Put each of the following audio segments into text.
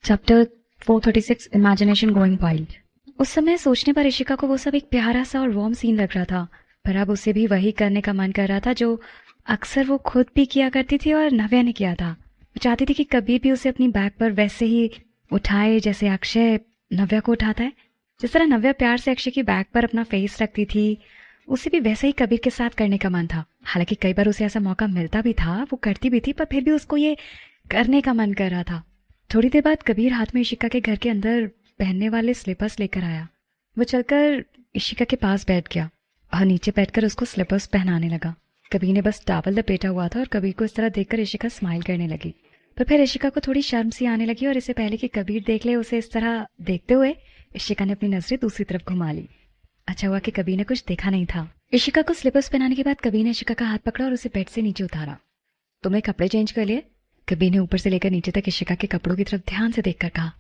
Chapter 436 imagination going wild. उस समय सोचने पर ऋषिका को वो सब एक प्यारा सा और वार्म सीन लग रहा था, पर अब उसे भी वही करने का मन कर रहा था जो अक्सर वो खुद भी किया करती थी और नव्या ने किया था। वो चाहती थी कि कबीर भी उसे अपनी बैक पर वैसे ही उठाए जैसे अक्षय नव्या को उठाता है। जिस तरह नव्या प्यार से अक्षय की बैक पर अपना फेस रखती थी, उसे भी वैसे ही कबीर के साथ करने का मन था। हालांकि कई बार उसे ऐसा मौका मिलता भी था, वो करती भी थी, पर फिर भी उसको ये करने का मन कर रहा था। थोड़ी देर बाद कबीर हाथ में इशिका के घर के अंदर पहनने वाले स्लीपर्स लेकर आया। वो चलकर इशिका के पास बैठ गया और नीचे बैठकर उसको स्लीपर्स पहनाने लगा। कबीर ने बस टॉवल लपेटा हुआ था और कबीर को इस तरह देखकर इशिका स्माइल करने लगी। पर फिर इशिका को थोड़ी शर्म सी आने लगी और इससे पहले कि कबीर देख ले उसे इस तरह देखते हुए, इशिका ने अपनी नजरें दूसरी तरफ घुमा ली। अच्छा हुआ कि कबीर ने कुछ देखा नहीं था। इशिका को स्लीपर्स पहनाने के बाद कबीर ने इशिका का हाथ पकड़ा और उसे बेड से नीचे उतारा। तुमने कपड़े चेंज कर लिए? कबीर ने ऊपर से लेकर नीचे तक इशिका के कपड़ों की तरफ ध्यान से देखकर कहा।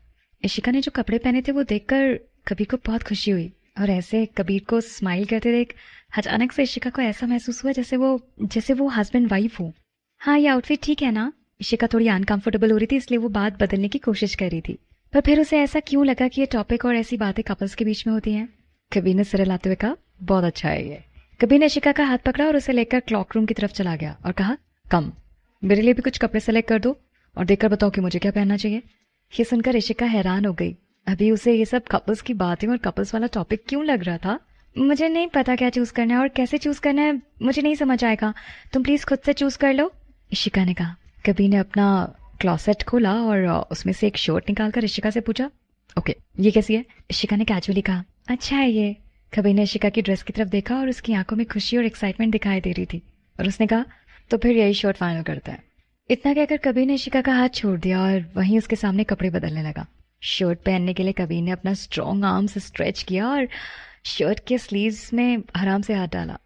इशिका ने जो कपड़े पहने थे वो देखकर कबीर को बहुत खुशी हुई और ऐसे कबीर को स्माइल करते देख अचानक से इशिका को ऐसा महसूस हुआ जैसे वो हस्बैंड वाइफ हो। हाँ, ये आउटफिट ठीक है ना? इशिका थोड़ी अनकंफर्टेबल हो रही थी, इसलिए वो बात बदलने की कोशिश कर रही थी, पर फिर उसे ऐसा क्यों लगा कि ये टॉपिक और ऐसी बातें कपल्स के बीच में होती हैं। कबीर ने सिर हिलाते हुए कहा, बहुत अच्छा है ये। कबीर ने इशिका का हाथ पकड़ा और उसे लेकर क्लॉक रूम की तरफ चला गया और कहा, कम, मेरे लिए भी कुछ कपड़े सेलेक्ट कर दो और देखकर बताओ कि मुझे क्या पहनना चाहिए। ये सुनकर इशिका हैरान हो गई। अभी उसे ये सब कपल्स की बातें और कपल्स वाला टॉपिक क्यों लग रहा था। मुझे नहीं पता क्या चूज करना है और कैसे चूज करना है, मुझे नहीं समझ आएगा, तुम प्लीज खुद से चूज कर लो, इशिका ने कहा। कबीर ने अपना क्लॉसेट खोला और उसमें से एक शर्ट निकालकर इशिका से पूछा, ओके, ये कैसी है? इशिका ने कैजुअली कहा, अच्छा है ये। कबीर ने इशिका की ड्रेस की तरफ देखा और उसकी आंखों में खुशी और एक्साइटमेंट दिखाई दे रही थी और उसने कहा, तो फिर यही शर्ट फाइनल करते हैं। इतना कहकर कबीर ने इशिका का हाथ छोड़ दिया और वहीं उसके सामने कपड़े बदलने लगा। शर्ट पहनने के लिए कबीर ने अपना स्ट्रॉन्ग आर्म से स्ट्रेच किया और शर्ट के स्लीव्स में आराम से हाथ डाला।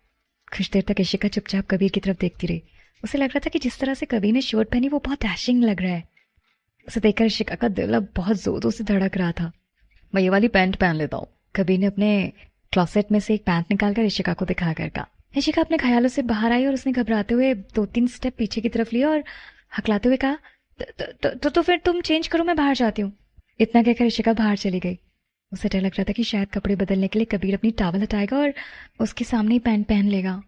कुछ देर तक इशिका चुपचाप कबीर की तरफ देखती रही। उसे लग रहा था कि जिस तरह से कबीर ने शर्ट पहनी वो बहुत डैशिंग लग रहा है। उसे देखकर इशिका का दिल अब बहुत जोरों से धड़क रहा था। मैं ये वाली पैंट पहन लेता हूँ, कबीर ने अपने क्लॉसेट में से एक पैंट निकालकर इशिका को दिखाकर कहा। इशिका अपने ख्यालों से बाहर आई और उसने घबराते हुए 2-3 स्टेप पीछे की तरफ लिया और हकलाते हुए कहा, तो फिर तुम चेंज करो, मैं बाहर जाती हूँ। इतना कहकर इशिका बाहर चली गई। उसे डर लग रहा था कि शायद कपड़े बदलने के लिए कबीर अपनी टॉवल हटाएगा और उसके सामने ही पैंट पहन लेगा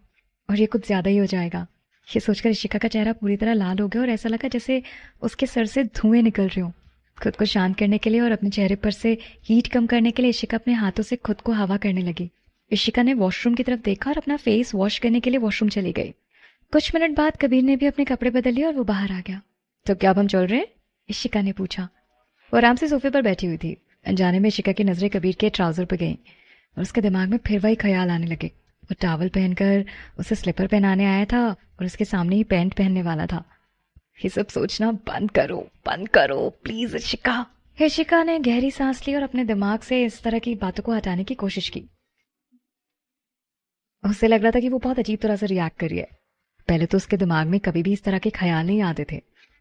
और ये कुछ ज्यादा ही हो जाएगा। ये सोचकर इशिका का चेहरा पूरी तरह लाल हो गया और ऐसा लगा जैसे उसके सर से धुएं निकल रहे हो। खुद को शांत करने के लिए और अपने चेहरे पर से हीट कम करने के लिए इशिका अपने हाथों से खुद को हवा करने लगी। इशिका ने वॉशरूम की तरफ देखा और अपना फेस वॉश करने के लिए वॉशरूम चली गई। कुछ मिनट बाद कबीर ने भी अपने कपड़े बदल लिए और वो बाहर आ गया। तो क्या अब हम चल रहे हैं? इशिका ने पूछा। वो आराम से सोफे पर बैठी हुई थी। अनजाने में इशिका की नजरें कबीर के ट्राउजर पर गईं और उसके दिमाग में फिर वही ख्याल आने लगे। वो टॉवल पहनकर उसे स्लीपर पहनाने आया था और उसके सामने ही पैंट पहनने वाला था। ये सब सोचना बंद करो प्लीज इशिका। इशिका ने गहरी सांस ली और अपने दिमाग से इस तरह की बातों को हटाने की कोशिश की। उसे लग रहा था कि वो बहुत अजीब तरह से रिएक्ट कर रही है। पहले तो उसके दिमाग में कभी भी इस तरह के ख्याल नहीं आते थे,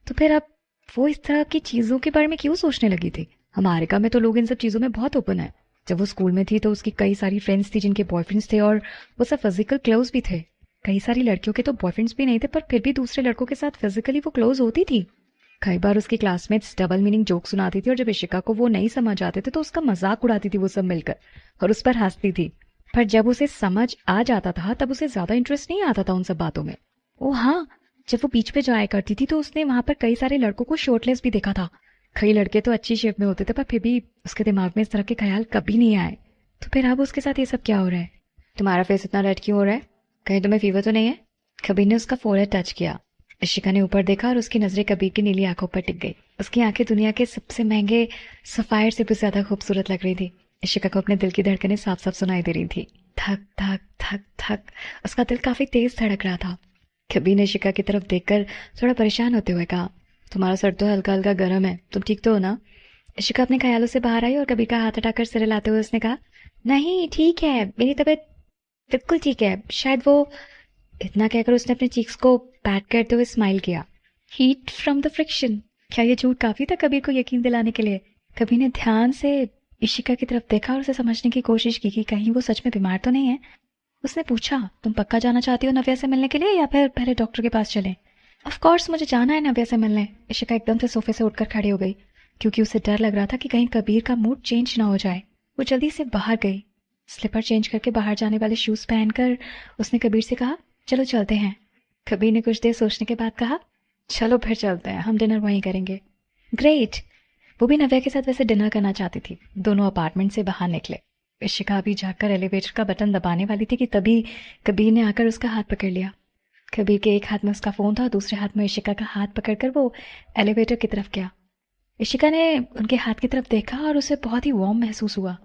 तो फिर अब वो इस तरह की चीजों के बारे में क्यों सोचने लगी थी। अमेरिका में तो लोग इन सब चीजों में बहुत ओपन है। जब वो स्कूल में थी तो उसकी कई सारी फ्रेंड्स थी जिनके बॉयफ्रेंड्स थे और वो सब फिजिकल क्लोज भी थे। कई सारी लड़कियों के तो बॉयफ्रेंड्स भी नहीं थे, पर फिर भी दूसरे लड़कों के साथ फिजिकली वो क्लोज होती थी। कई बार उसकी क्लासमेट्स डबल मीनिंग जोक सुनाती थी और जब इशिका को वो नहीं समझ आते थे तो उसका मजाक उड़ाती थी वो सब मिलकर और उस पर हंसती थी। पर जब उसे समझ आ जाता था तब उसे ज्यादा इंटरेस्ट नहीं आता था उन सब बातों में। ओ हाँ, जब वो बीच पे जाया करती थी तो उसने वहां पर कई सारे लड़कों को शर्टलेस भी देखा था। कई लड़के तो अच्छी शेप में होते थे, पर फिर भी उसके दिमाग में इस तरह के ख्याल कभी नहीं आए। तो फिर अब उसके साथ ये सब क्या हो रहा है? तुम्हारा फेस इतना रेड क्यों हो रहा है? कहीं तुम्हें फीवर तो नहीं है? कबीर ने उसका फोrehead टच किया। इशिका ने ऊपर देखा और उसकी नजरें कबीर की नीली आंखों पर टिक गई। उसकी आंखें दुनिया के सबसे महंगे सफायर से भी ज्यादा खूबसूरत लग रही थी। इशिका को अपने दिल की धड़कनें साफ साफ सुनाई दे रही थी। थक थक थक थक। उसका दिल काफी तेज धड़क रहा था। कबीर ने इशिका की तरफ देखकर थोड़ा परेशान होते हुए कहा, तुम्हारा सर तो हल्का हल्का गर्म है, तुम ठीक तो हो ना? इशिका अपने ख्यालों से बाहर आई और कबीर का हाथ हटाकर सिर हिलाते हुए उसने कहा, नहीं ठीक है, मेरी तबीयत बिल्कुल ठीक है, शायद वो। इतना कहकर उसने अपने चीक्स को पैट करते हुए स्माइल किया। Heat from the friction. क्या ये झूठ काफी था कबीर को यकीन दिलाने के लिए? कबीर ने ध्यान से इशिका की तरफ देखा और उसे समझने की कोशिश की कि कहीं वो सच में बीमार तो नहीं है। उसने पूछा, तुम पक्का जाना चाहती हो नव्या से मिलने के लिए या फिर पहले डॉक्टर के पास चले? ऑफ कोर्स मुझे जाना है नव्या से मिलने। इशिका एकदम से सोफे से उठकर खड़ी हो गई। क्योंकि उसे डर लग रहा था कि कहीं कबीर का मूड चेंज ना हो जाए। वो जल्दी से बाहर गई। स्लीपर चेंज करके बाहर जाने वाले शूज़ पहनकर उसने कबीर से कहा, चलो चलते हैं। कबीर ने कुछ देर सोचने के बाद कहा, चलो फिर चलते हैं, हम डिनर वहीं करेंगे। ग्रेट। वो भी नव्या के साथ वैसे डिनर करना चाहती थी। दोनों अपार्टमेंट से बाहर निकले। इशिका अभी जाकर एलिवेटर का बटन दबाने वाली थी कि तभी कबीर ने आकर उसका हाथ पकड़ लिया। कबीर के एक हाथ में उसका फ़ोन था, दूसरे हाथ में इशिका का हाथ पकड़कर वो एलिवेटर की तरफ गया। इशिका ने उनके हाथ की तरफ देखा और उसे बहुत ही वार्म महसूस हुआ।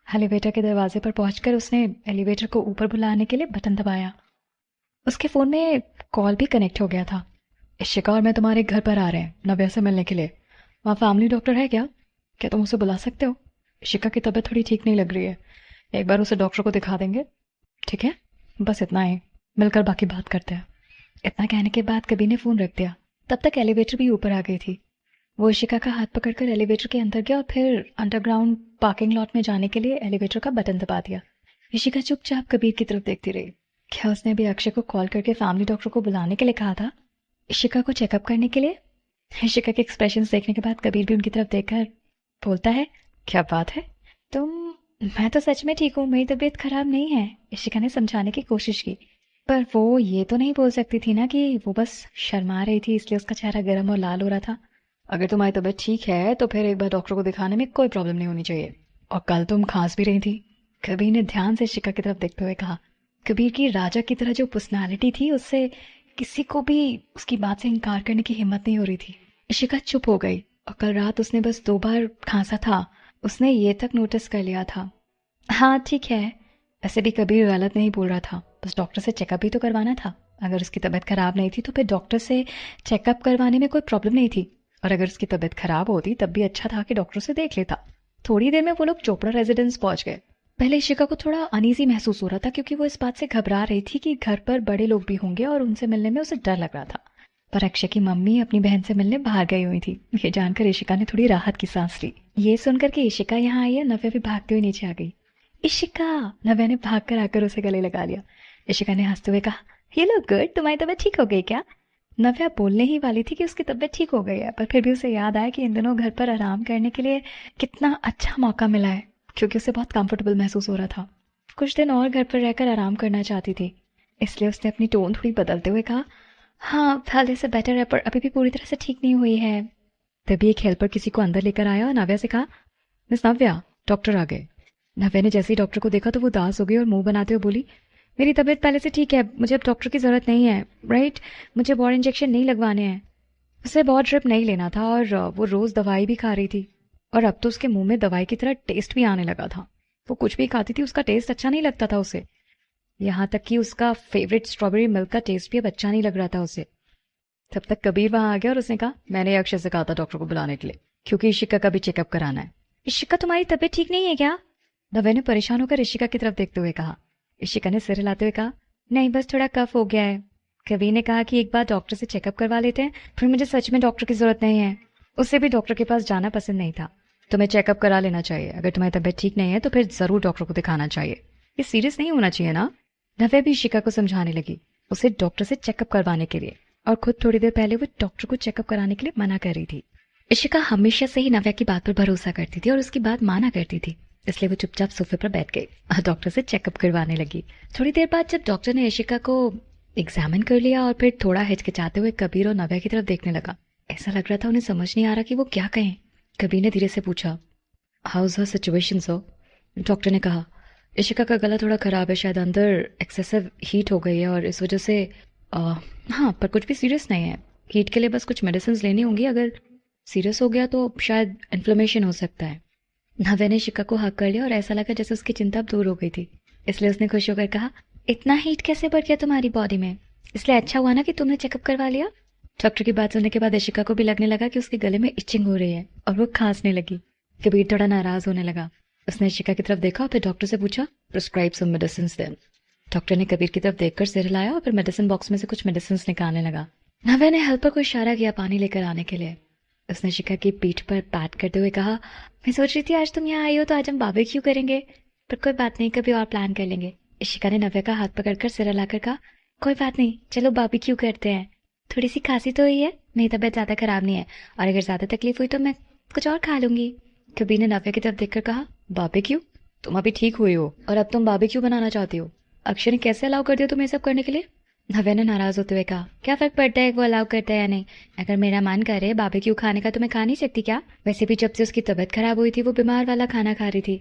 एलिवेटर के दरवाजे पर पहुंचकर उसने एलिवेटर को ऊपर बुलाने के लिए बटन दबाया। उसके फ़ोन में कॉल भी कनेक्ट हो गया था। इशिका और मैं तुम्हारे घर पर आ रहे हैं नव्या से मिलने के लिए। वहाँ फैमिली डॉक्टर है क्या? क्या तुम उसे बुला सकते हो? इशिका की तबीयत थोड़ी ठीक नहीं लग रही है, एक बार उसे डॉक्टर को दिखा देंगे। ठीक है, बस इतना ही, मिलकर बाकी बात करते हैं। इतना कहने के बाद कबीर ने फ़ोन रख दिया। तब तक एलिवेटर भी ऊपर आ गई थी। वो इशिका का हाथ पकड़कर एलिवेटर के अंदर गया और फिर अंडरग्राउंड पार्किंग लॉट में जाने के लिए एलिवेटर का बटन दबा दिया। इशिका चुपचाप कबीर की तरफ देखती रही। क्या उसने अभी अक्षय को कॉल करके फैमिली डॉक्टर को बुलाने के लिए कहा था? इशिका को चेकअप करने के लिए? इशिका के एक्सप्रेशंस देखने के बाद कबीर भी उनकी तरफ देखकर बोलता है, क्या बात है मैं तो सच में ठीक हूँ, मेरी तबीयत खराब नहीं है। इशिका ने समझाने की कोशिश की, पर वो ये तो नहीं बोल सकती थी ना कि वो बस शर्मा रही थी, इसलिए उसका चेहरा गर्म और लाल हो रहा था। अगर तुम्हारी तबीयत ठीक है तो फिर एक बार डॉक्टर को दिखाने में कोई प्रॉब्लम नहीं होनी चाहिए। और कल तुम खांस भी रही थी। कबीर ने ध्यान से इशिका की तरफ देखते हुए कहा। कबीर की राजा की तरह जो पर्सनालिटी थी, उससे किसी को भी उसकी बात से इनकार करने की हिम्मत नहीं हो रही थी। इशिका चुप हो गई। और कल रात उसने बस 2 बार खांसा था, उसने ये तक नोटिस कर लिया था। हाँ ठीक है। ऐसे भी कबीर गलत नहीं बोल रहा था, बस डॉक्टर से चेकअप भी तो करवाना था। अगर उसकी तबीयत खराब नहीं थी तो फिर डॉक्टर से चेकअप करवाने में कोई प्रॉब्लम नहीं थी, और अगर उसकी तबीयत खराब होती तब भी अच्छा था कि डॉक्टर से देख लेता। थोड़ी देर में वो लोग चोपड़ा रेजिडेंस पहुंच गए। पहले इशिका को थोड़ा अनईजी महसूस हो रहा था, क्योंकि वो इस बात से घबरा रही थी कि घर पर बड़े लोग भी होंगे और उनसे मिलने में उसे डर लग रहा था। पर अक्षय की मम्मी अपनी बहन से मिलने बाहर गई हुई थी। ये जानकर इशिका ने थोड़ी राहत की सांस ली। ये सुनकर कि इशिका यहाँ आई है, नव्या भी भागते हुए नीचे आ गई। इशिका! नव्या ने भागकर आकर उसे गले लगा लिया। इशिका ने हंसते हुए कहा, ये लो गुड, तुम्हारी तबीयत ठीक हो गई क्या? नव्या बोलने ही वाली थी कि उसकी तबीयत ठीक हो गई है, पर फिर भी उसे याद आया कि इन दिनों घर पर आराम करने के लिए कितना अच्छा मौका मिला है, क्योंकि उसे बहुत कंफर्टेबल महसूस हो रहा था। कुछ दिन और घर पर रहकर आराम करना चाहती थी, इसलिए उसने अपनी टोन थोड़ी बदलते हुए कहा, हाँ पहले से बेटर है, पर अभी भी पूरी तरह से ठीक नहीं हुई है। तभी एक हेल्पर किसी को अंदर लेकर आया और नव्या से कहा, मिस नव्या, डॉक्टर आ गए। नव्या ने जैसे ही डॉक्टर को देखा तो वो उदास हो गई और मुंह बनाते हुए बोली, मेरी तबीयत पहले से ठीक है, मुझे अब डॉक्टर की ज़रूरत नहीं है। राइट, मुझे और इंजेक्शन नहीं लगवाने हैं। उसे बहुत ड्रिप नहीं लेना था और वो रोज़ दवाई भी खा रही थी, और अब तो उसके मुंह में दवाई की तरह टेस्ट भी आने लगा था। वो कुछ भी खाती थी उसका टेस्ट अच्छा नहीं लगता था उसे, यहाँ तक कि उसका फेवरेट स्ट्रॉबेरी मिल्क का टेस्ट भी अब अच्छा नहीं लग रहा था उसे। तब तक कबीर वहां आ गया और उसने कहा, मैंने अक्षय से कहा था डॉक्टर को बुलाने के लिए, क्योंकि इशिका का भी चेकअप कराना है। इशिका, तुम्हारी तबीयत ठीक नहीं है क्या? नव्या ने परेशान होकर इशिका की तरफ देखते हुए कहा। इशिका ने सिर हिलाते हुए कहा, नहीं बस थोड़ा कफ हो गया है। कबीर ने कहा कि एक बार डॉक्टर से चेकअप करवा लेते हैं, फिर मुझे सच में डॉक्टर की जरूरत नहीं है। उससे भी डॉक्टर के पास जाना पसंद नहीं था। तुम्हें चेकअप करा लेना चाहिए, अगर तुम्हारी तबीयत ठीक नहीं है तो फिर जरूर डॉक्टर को दिखाना चाहिए। ये सीरियस नहीं होना चाहिए ना। नव्या भी इशिका को समझाने लगी, उसे डॉक्टर से चेकअप करवाने के लिए, और खुद थोड़ी देर पहले वो डॉक्टर को चेकअप कराने के लिए मना कर रही थी। इशिका हमेशा से ही नव्या की बात पर भरोसा करती थी और उसकी बात माना करती थी, इसलिए वो चुपचाप सोफे पर बैठ गई और डॉक्टर से चेकअप करवाने लगी। थोड़ी देर बाद जब डॉक्टर ने इशिका को एग्जामिन कर लिया और फिर थोड़ा हिचकिचाते हुए कबीर और नव्या की तरफ देखने लगा। ऐसा लग रहा था उन्हें समझ नहीं आ रहा कि वो क्या कहें। कबीर ने धीरे से पूछा, how is her situation sir? Doctor ने कहा, इशिका का गला थोड़ा खराब है, शायद अंदर एक्सेसिव हीट हो गई है और इस वजह से हाँ, पर कुछ भी सीरियस नहीं है। हीट के लिए बस कुछ मेडिसिन लेनी होंगी, अगर सीरियस हो गया तो शायद इन्फ्लेमेशन हो सकता है। नव्या ने इशिका को हक कर लिया और ऐसा लगा जैसे उसकी चिंता अब दूर हो गई थी, इसलिए उसने खुश होकर कहा, इतना हीट कैसे बढ़ गया तुम्हारी बॉडी में? इसलिए अच्छा हुआ ना कि तुमने चेकअप करवा लिया। डॉक्टर की बात सुनने के बाद इशिका को भी लगने लगा कि उसके गले में इचिंग हो रही है और वो खांसने लगी। कबीर थोड़ा नाराज होने लगा। उसने इशिका की तरफ देखा और फिर डॉक्टर से पूछा, prescribe some medicine then. Doctor ने कबीर की तरफ देखकर सिर हिलाया और फिर मेडिसिन बॉक्स में से कुछ मेडिसिन निकालने लगा। नव्या ने हेल्पर को इशारा किया पानी लेकर आने के लिए। उसने इशिका की पीठ पर पैट करते हुए कहा, मैं सोच रही थी आज तुम यहाँ आई हो तो आज हम बारबेक्यू करेंगे, पर कोई बात नहीं, कभी और प्लान कर लेंगे। इशिका ने नव्या का हाथ पकड़कर सिर हिलाकर कहा, कोई बात नहीं, चलो बारबेक्यू करते हैं। थोड़ी सी खांसी तो हुई है, मेरी तबीयत ज्यादा खराब नहीं है, और अगर ज्यादा तकलीफ हुई तो मैं कुछ और खा लूंगी। कबीर ने नव्या की तरफ देखकर कहा, बारबेक्यू? तुम अभी ठीक हुई हो और अब तुम बारबेक्यू बनाना चाहती हो? अक्षय ने कैसे अलाउ कर दिया तुम्हें सब करने के लिए? नव्या ने नाराज होते हुए कहा, क्या फर्क पड़ता है वो अलाउ करता है या नहीं? अगर मेरा मन करे बारबेक्यू खाने का तो मैं खा नहीं सकती क्या? वैसे भी जब से उसकी तबीयत खराब हुई थी वो बीमार वाला खाना खा रही थी,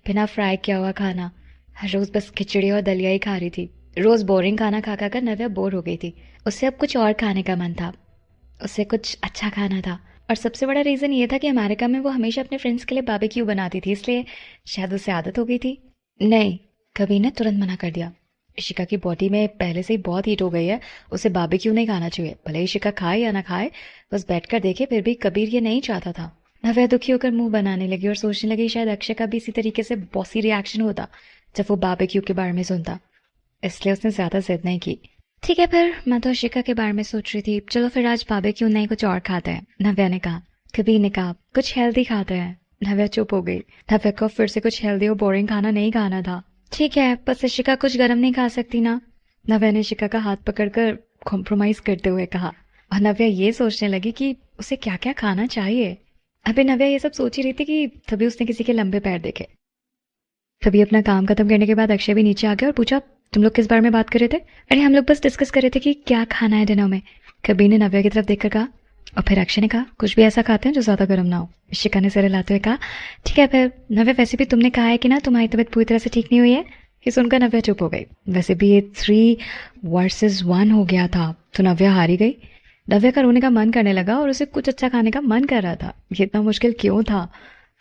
बिना फ्राई किया हुआ खाना। हर रोज बस खिचड़ी और दलिया ही खा रही थी। रोज बोरिंग खाना खा खा कर नव्या बोर हो गई थी। उससे अब कुछ और खाने का मन था, उससे कुछ अच्छा खाना था। और सबसे बड़ा रीजन ये था कि अमेरिका में वो हमेशा अपने फ्रेंड्स के लिए बारबेक्यू बनाती थी, इसलिए शायद उसे आदत हो गई थी। नहीं, कबीर ने तुरंत मना कर दिया। इशिका की बॉडी में पहले से ही बहुत हीट हो गई है, उसे बारबेक्यू नहीं खाना चाहिए। भले इशिका खाए या ना खाए, बस बैठकर देखे। फिर भी कबीर ये नहीं चाहता था। नव्या दुखी होकर मुंह बनाने लगी और सोचने लगी शायद अक्षय का भी इसी तरीके से बॉसी रिएक्शन होता जब वो बारबेक्यू के बारे में सुनता। इसलिए उसने ज्यादा जिद नहीं की। ठीक है, फिर मैं तो इशिका के बारे में सोच रही थी, चलो फिर आज बारबेक्यू नहीं कुछ और खाते हैं, नव्या ने कहा। कबीर ने कहा, कुछ हेल्दी खाते हैं। नव्या चुप हो गई। नव्या को फिर से कुछ हेल्दी और बोरिंग खाना नहीं खाना था। ठीक है, बस इशिका कुछ गर्म नहीं खा सकती ना? नव्या ने इशिका का हाथ पकड़कर कॉम्प्रोमाइज करते हुए कहा। और नव्या ये सोचने लगी कि उसे क्या क्या खाना चाहिए। अभी नव्या ये सब सोच ही रही थी कि तभी उसने किसी के लंबे पैर देखे। तभी अपना काम खत्म करने के बाद अक्षय भी नीचे आ गया और पूछा, तुम लोग किस बारे में बात कर रहे थे? अरे हम लोग बस डिस्कस कर रहे थे कि क्या खाना है डिनर में। कबीर ने नव्या की तरफ देखकर कहा। और फिर अक्षय ने कहा, कुछ भी ऐसा खाते हैं जो ज्यादा गर्म ना हो। इशिका ने सिर हिलाते हुए कहा, ठीक है फिर। नव्या, वैसे भी तुमने कहा है कि ना तुम्हारी तबीयत पूरी तरह से ठीक नहीं हुई है। ये सुनकर नव्या चुप हो गई। वैसे भी ये 3 वर्सेस 1 हो गया था, तो नव्या हारी गई। नव्या का रोने का मन करने लगा और उसे कुछ अच्छा खाने का मन कर रहा था। ये इतना मुश्किल क्यों था?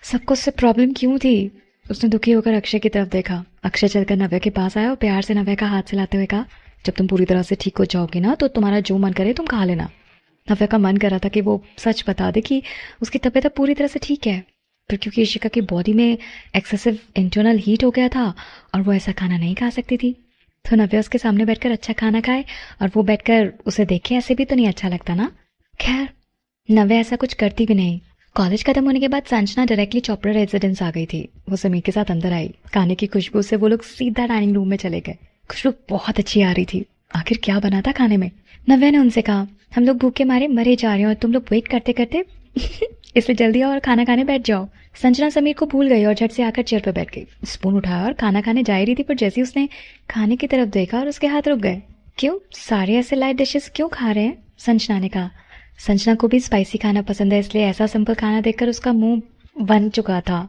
सबको उससे प्रॉब्लम क्यों थी? उसने दुखी होकर अक्षय की तरफ देखा। अक्षय चलकर नव्या के पास आया और प्यार से नव्या का हाथ चलाते हुए कहा, जब तुम पूरी तरह से ठीक हो जाओगी ना तो तुम्हारा जो मन करे तुम खा लेना। नव्या का मन कर रहा था कि वो सच बता दे कि उसकी तबीयत अब पूरी तरह से ठीक है, पर क्योंकि इशिका की बॉडी में एक्सेसिव इंटरनल हीट हो गया था और वो ऐसा खाना नहीं खा सकती थी, तो नव्या उसके सामने बैठकर अच्छा खाना खाए और वो बैठकर उसे देखे, ऐसे भी तो नहीं अच्छा लगता ना। खैर, नव्या ऐसा कुछ करती भी नहीं। कॉलेज खत्म होने के बाद संजना डायरेक्टली चोपड़ा रेजिडेंस आ गई थी। वो समीर के साथ अंदर आई। खाने की खुशबू से वो लोग सीधा डाइनिंग रूम में चले गए। खुशबू बहुत अच्छी आ रही थी। आखिर क्या बना था खाने में? नव्या ने उनसे कहा, हम लोग भूखे मारे मरे जा रहे हैं और तुम लोग वेट करते करते इसलिए जल्दी आओ और खाना खाने बैठ जाओ। संजना समीर को भूल गई और झट से आकर चेयर पर बैठ गई। स्पून उठाया और खाना खाने जा रही थी, पर जैसे उसने खाने की तरफ देखा और उसके हाथ रुक गए। क्यों सारे ऐसे लाइट डिशेस क्यों खा रहे हैं? संजना ने कहा। संजना को भी स्पाइसी खाना पसंद है, इसलिए ऐसा सिंपल खाना देखकर उसका मुंह बन चुका था।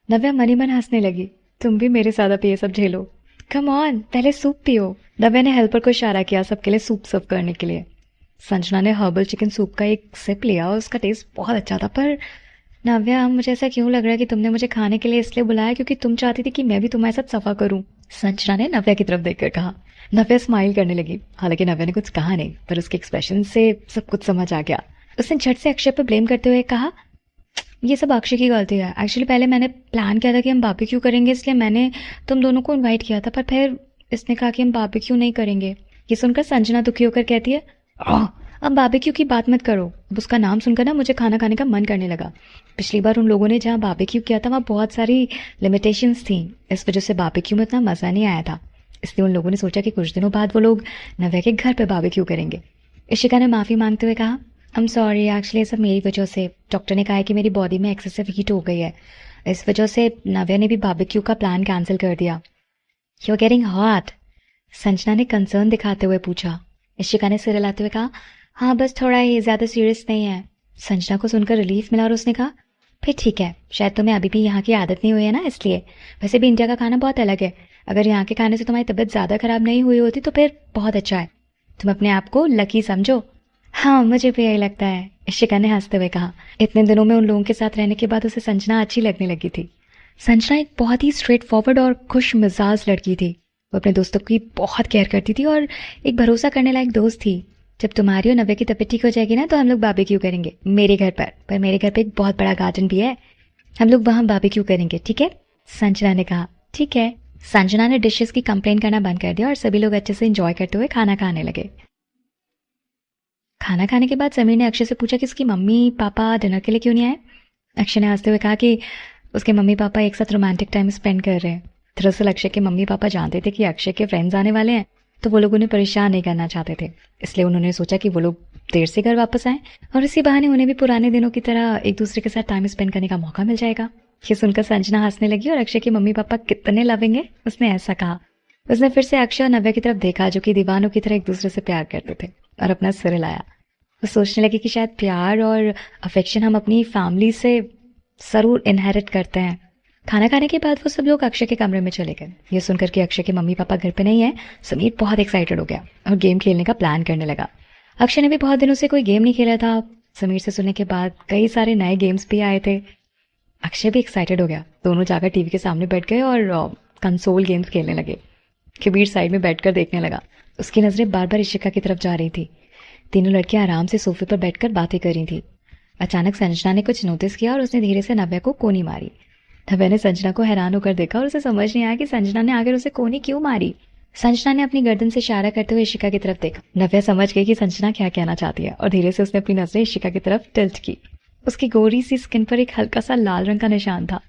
नव्या मनी मन हंसने लगी। तुम भी मेरे साथ अब ये सब झेलो। कम ऑन, पहले सूप पियो। नव्या ने हेल्पर को इशारा किया सबके लिए सूप सर्व करने के लिए। संजना ने हर्बल चिकन सूप का एक सिप लिया और उसका टेस्ट बहुत अच्छा था। पर नव्या, मुझे ऐसा क्यों लग रहा है कि तुमने मुझे खाने के लिए इसलिए बुलाया क्योंकि तुम चाहती थी कि मैं भी तुम्हारे साथ सफा करूं? संजना ने नव्या की तरफ देखकर कहा। नव्या स्माइल करने लगी। हालांकि नव्या ने कुछ कहा नहीं, पर उसके एक्सप्रेशन से सब कुछ समझ आ गया। उसने झट से अक्षय पर ब्लेम करते हुए कहा, ये सब अक्षय की गलती है। एक्चुअली पहले मैंने प्लान किया था कि हम बारबेक्यू करेंगे, इसलिए मैंने तुम दोनों को इनवाइट किया था, पर फिर इसने कहा कि हम बारबेक्यू नहीं करेंगे। ये सुनकर संजना दुखी होकर कहती है, अब बारबेक्यू की बात मत करो। अब उसका नाम सुनकर ना मुझे खाना खाने का मन करने लगा। पिछली बार उन लोगों ने जहाँ बारबेक्यू किया था वहाँ बहुत सारी लिमिटेशंस थी, इस वजह से बारबेक्यू में इतना मज़ा नहीं आया था। इसलिए उन लोगों ने सोचा कि कुछ दिनों बाद वो लोग नव्या के घर पे बारबेक्यू करेंगे। इशिका ने माफ़ी मांगते हुए कहा, आई एम सॉरी, एक्चुअली सब मेरी वजह से। डॉक्टर ने कहा है कि मेरी बॉडी में एक्सेसिव हीट हो गई है, इस वजह से नव्या ने भी बारबेक्यू का प्लान कैंसिल कर दिया। You are getting hot? Sanjana ने कंसर्न दिखाते हुए पूछा। इशिका ने सिर हिलाते हुए कहा, हाँ बस थोड़ा ही, ज़्यादा सीरियस नहीं है। संजना को सुनकर रिलीफ मिला और उसने कहा, फिर ठीक है, शायद तुम्हें अभी भी यहाँ की आदत नहीं हुई है ना, इसलिए। वैसे भी इंडिया का खाना बहुत अलग है। अगर यहाँ के खाने से तुम्हारी तबीयत ज़्यादा खराब नहीं हुई होती तो फिर बहुत अच्छा है। तुम अपने आप को लकी समझो। हाँ, मुझे भी यही लगता है, इशिका ने हंसते हुए कहा। इतने दिनों में उन लोगों के साथ रहने के बाद उसे संजना अच्छी लगने लगी थी। संजना एक बहुत ही स्ट्रेट फॉरवर्ड और खुश मिजाज लड़की थी। वो अपने दोस्तों की बहुत केयर करती थी और एक भरोसा करने लायक दोस्त थी। जब तुम्हारी और नव्या की तबीयत ठीक हो जाएगी ना तो हम लोग बारबेक्यू करेंगे मेरे घर पर मेरे घर पे एक बहुत बड़ा गार्डन भी है, हम लोग वहाँ बारबेक्यू करेंगे, ठीक है? संजना ने कहा, ठीक है। संजना ने डिशेस की कंप्लेन करना बंद कर दिया और सभी लोग अच्छे से एंजॉय करते हुए खाना खाने लगे। खाना खाने के बाद समीर ने अक्षय से पूछा कि उसकी मम्मी पापा डिनर के लिए क्यों नहीं आए। अक्षय ने हंसते हुए कहा कि उसके मम्मी पापा एक साथ रोमांटिक टाइम स्पेंड कर रहे हैं। दरअसल अक्षय के मम्मी पापा जानते थे कि अक्षय के फ्रेंड्स आने वाले हैं, तो वो लोग उन्हें परेशान नहीं करना चाहते थे, इसलिए उन्होंने सोचा कि वो लोग देर से घर वापस आएं और इसी बहाने उन्हें भी पुराने दिनों की तरह एक दूसरे के साथ टाइम स्पेंड करने का मौका मिल जाएगा। ये सुनकर संजना हंसने लगी और अक्षय के मम्मी पापा कितने लविंग है, उसने ऐसा कहा। उसने फिर से अक्षय और नव्या की तरफ देखा जो कि दीवानों की तरह एक दूसरे से प्यार करते थे, और अपना सिर हिलाया। वो सोचने लगी कि शायद प्यार और अफेक्शन हम अपनी फैमिली से जरूर इनहेरिट करते हैं। खाना खाने के बाद वो सब लोग अक्षय के कमरे में चले गए। ये सुनकर कि अक्षय के मम्मी पापा घर पे नहीं है, समीर बहुत एक्साइटेड हो गया और गेम खेलने का प्लान करने लगा। अक्षय ने भी बहुत दिनों से कोई गेम नहीं खेला था। समीर से सुनने के बाद कई सारे नए गेम्स भी आए थे। अक्षय भी एक्साइटेड हो गया। दोनों जाकर टीवी के सामने बैठ गए और कंसोल गेम्स खेलने लगे। कबीर साइड में बैठकर देखने लगा। उसकी नजरें बार बार इशिका की तरफ जा रही थी। तीनों लड़कियां आराम से सोफे पर बैठकर बातें कर रही थी। अचानक संजना ने कुछ नोटिस किया और उसने धीरे से नव्या को कोनी मारी। नव्या ने संजना को हैरान होकर देखा और उसे समझ नहीं आया कि संजना ने आखिर उसे कोनी क्यों मारी। संजना ने अपनी गर्दन से इशारा करते हुए इशिका की तरफ देखा। नव्या समझ गई कि संजना क्या कहना चाहती है और धीरे से उसने अपनी नजरें इशिका की तरफ टिल्ट की। उसकी गोरी सी स्किन पर एक हल्का सा लाल रंग का निशान था।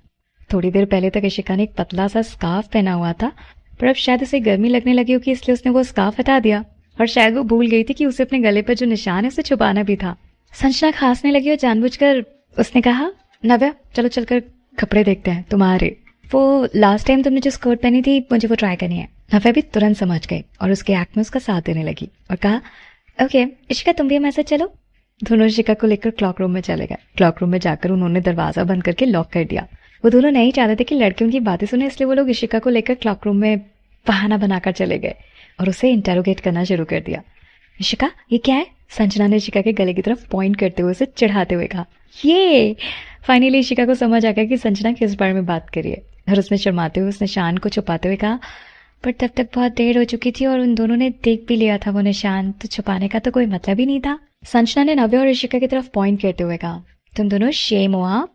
थोड़ी देर पहले तक इशिका ने एक पतला सा स्कार्फ पहना हुआ था, पर अब शायद उसे गर्मी लगने लगी होगी, इसलिए उसने वो स्कार्फ हटा दिया और शायद वो भूल गई थी कि उसे अपने गले पर जो निशान है उसे छुपाना भी था। संजना खांसने लगी और जानबूझकर उसने कहा, नव्या चलो चलकर कपड़े देखते हैं तुम्हारे। वो लास्ट टाइम तुमने जो स्कर्ट पहनी थी मुझे वो ट्राई करनी है। नव्या भी तुरंत समझ गई और उसके एक्ट में उसका साथ देने लगी और कहा, ओके इशिका तुम भी हमारे साथ चलो। दोनों इशिका को लेकर क्लॉक रूम में चले गए। क्लॉक रूम में जाकर उन्होंने दरवाजा बंद करके लॉक कर दिया। वो दोनों नहीं चाहते थे कि लड़के उनकी बातें सुने, इसलिए वो लोग इशिका को लेकर क्लॉक रूम में बहाना बनाकर चले गए और उसे इंटेरोगेट करना शुरू कर दिया। इशिका ये क्या है? संजना ने इशिका के गले की तरफ पॉइंट करते हुए उसे चिढ़ाते हुए कहा। ये फाइनली इशिका को समझ आ गया कि संजना किस बारे में बात करी है और उसने शर्माते हुए उस निशान को छुपाते हुए कहा, पर तब तक बहुत देर हो चुकी थी और उन दोनों ने देख भी लिया था वो निशान, तो छुपाने का तो कोई मतलब ही नहीं था। संजना ने नव्या और इशिका की तरफ पॉइंट करते हुए कहा, तुम दोनों शेम हो, आप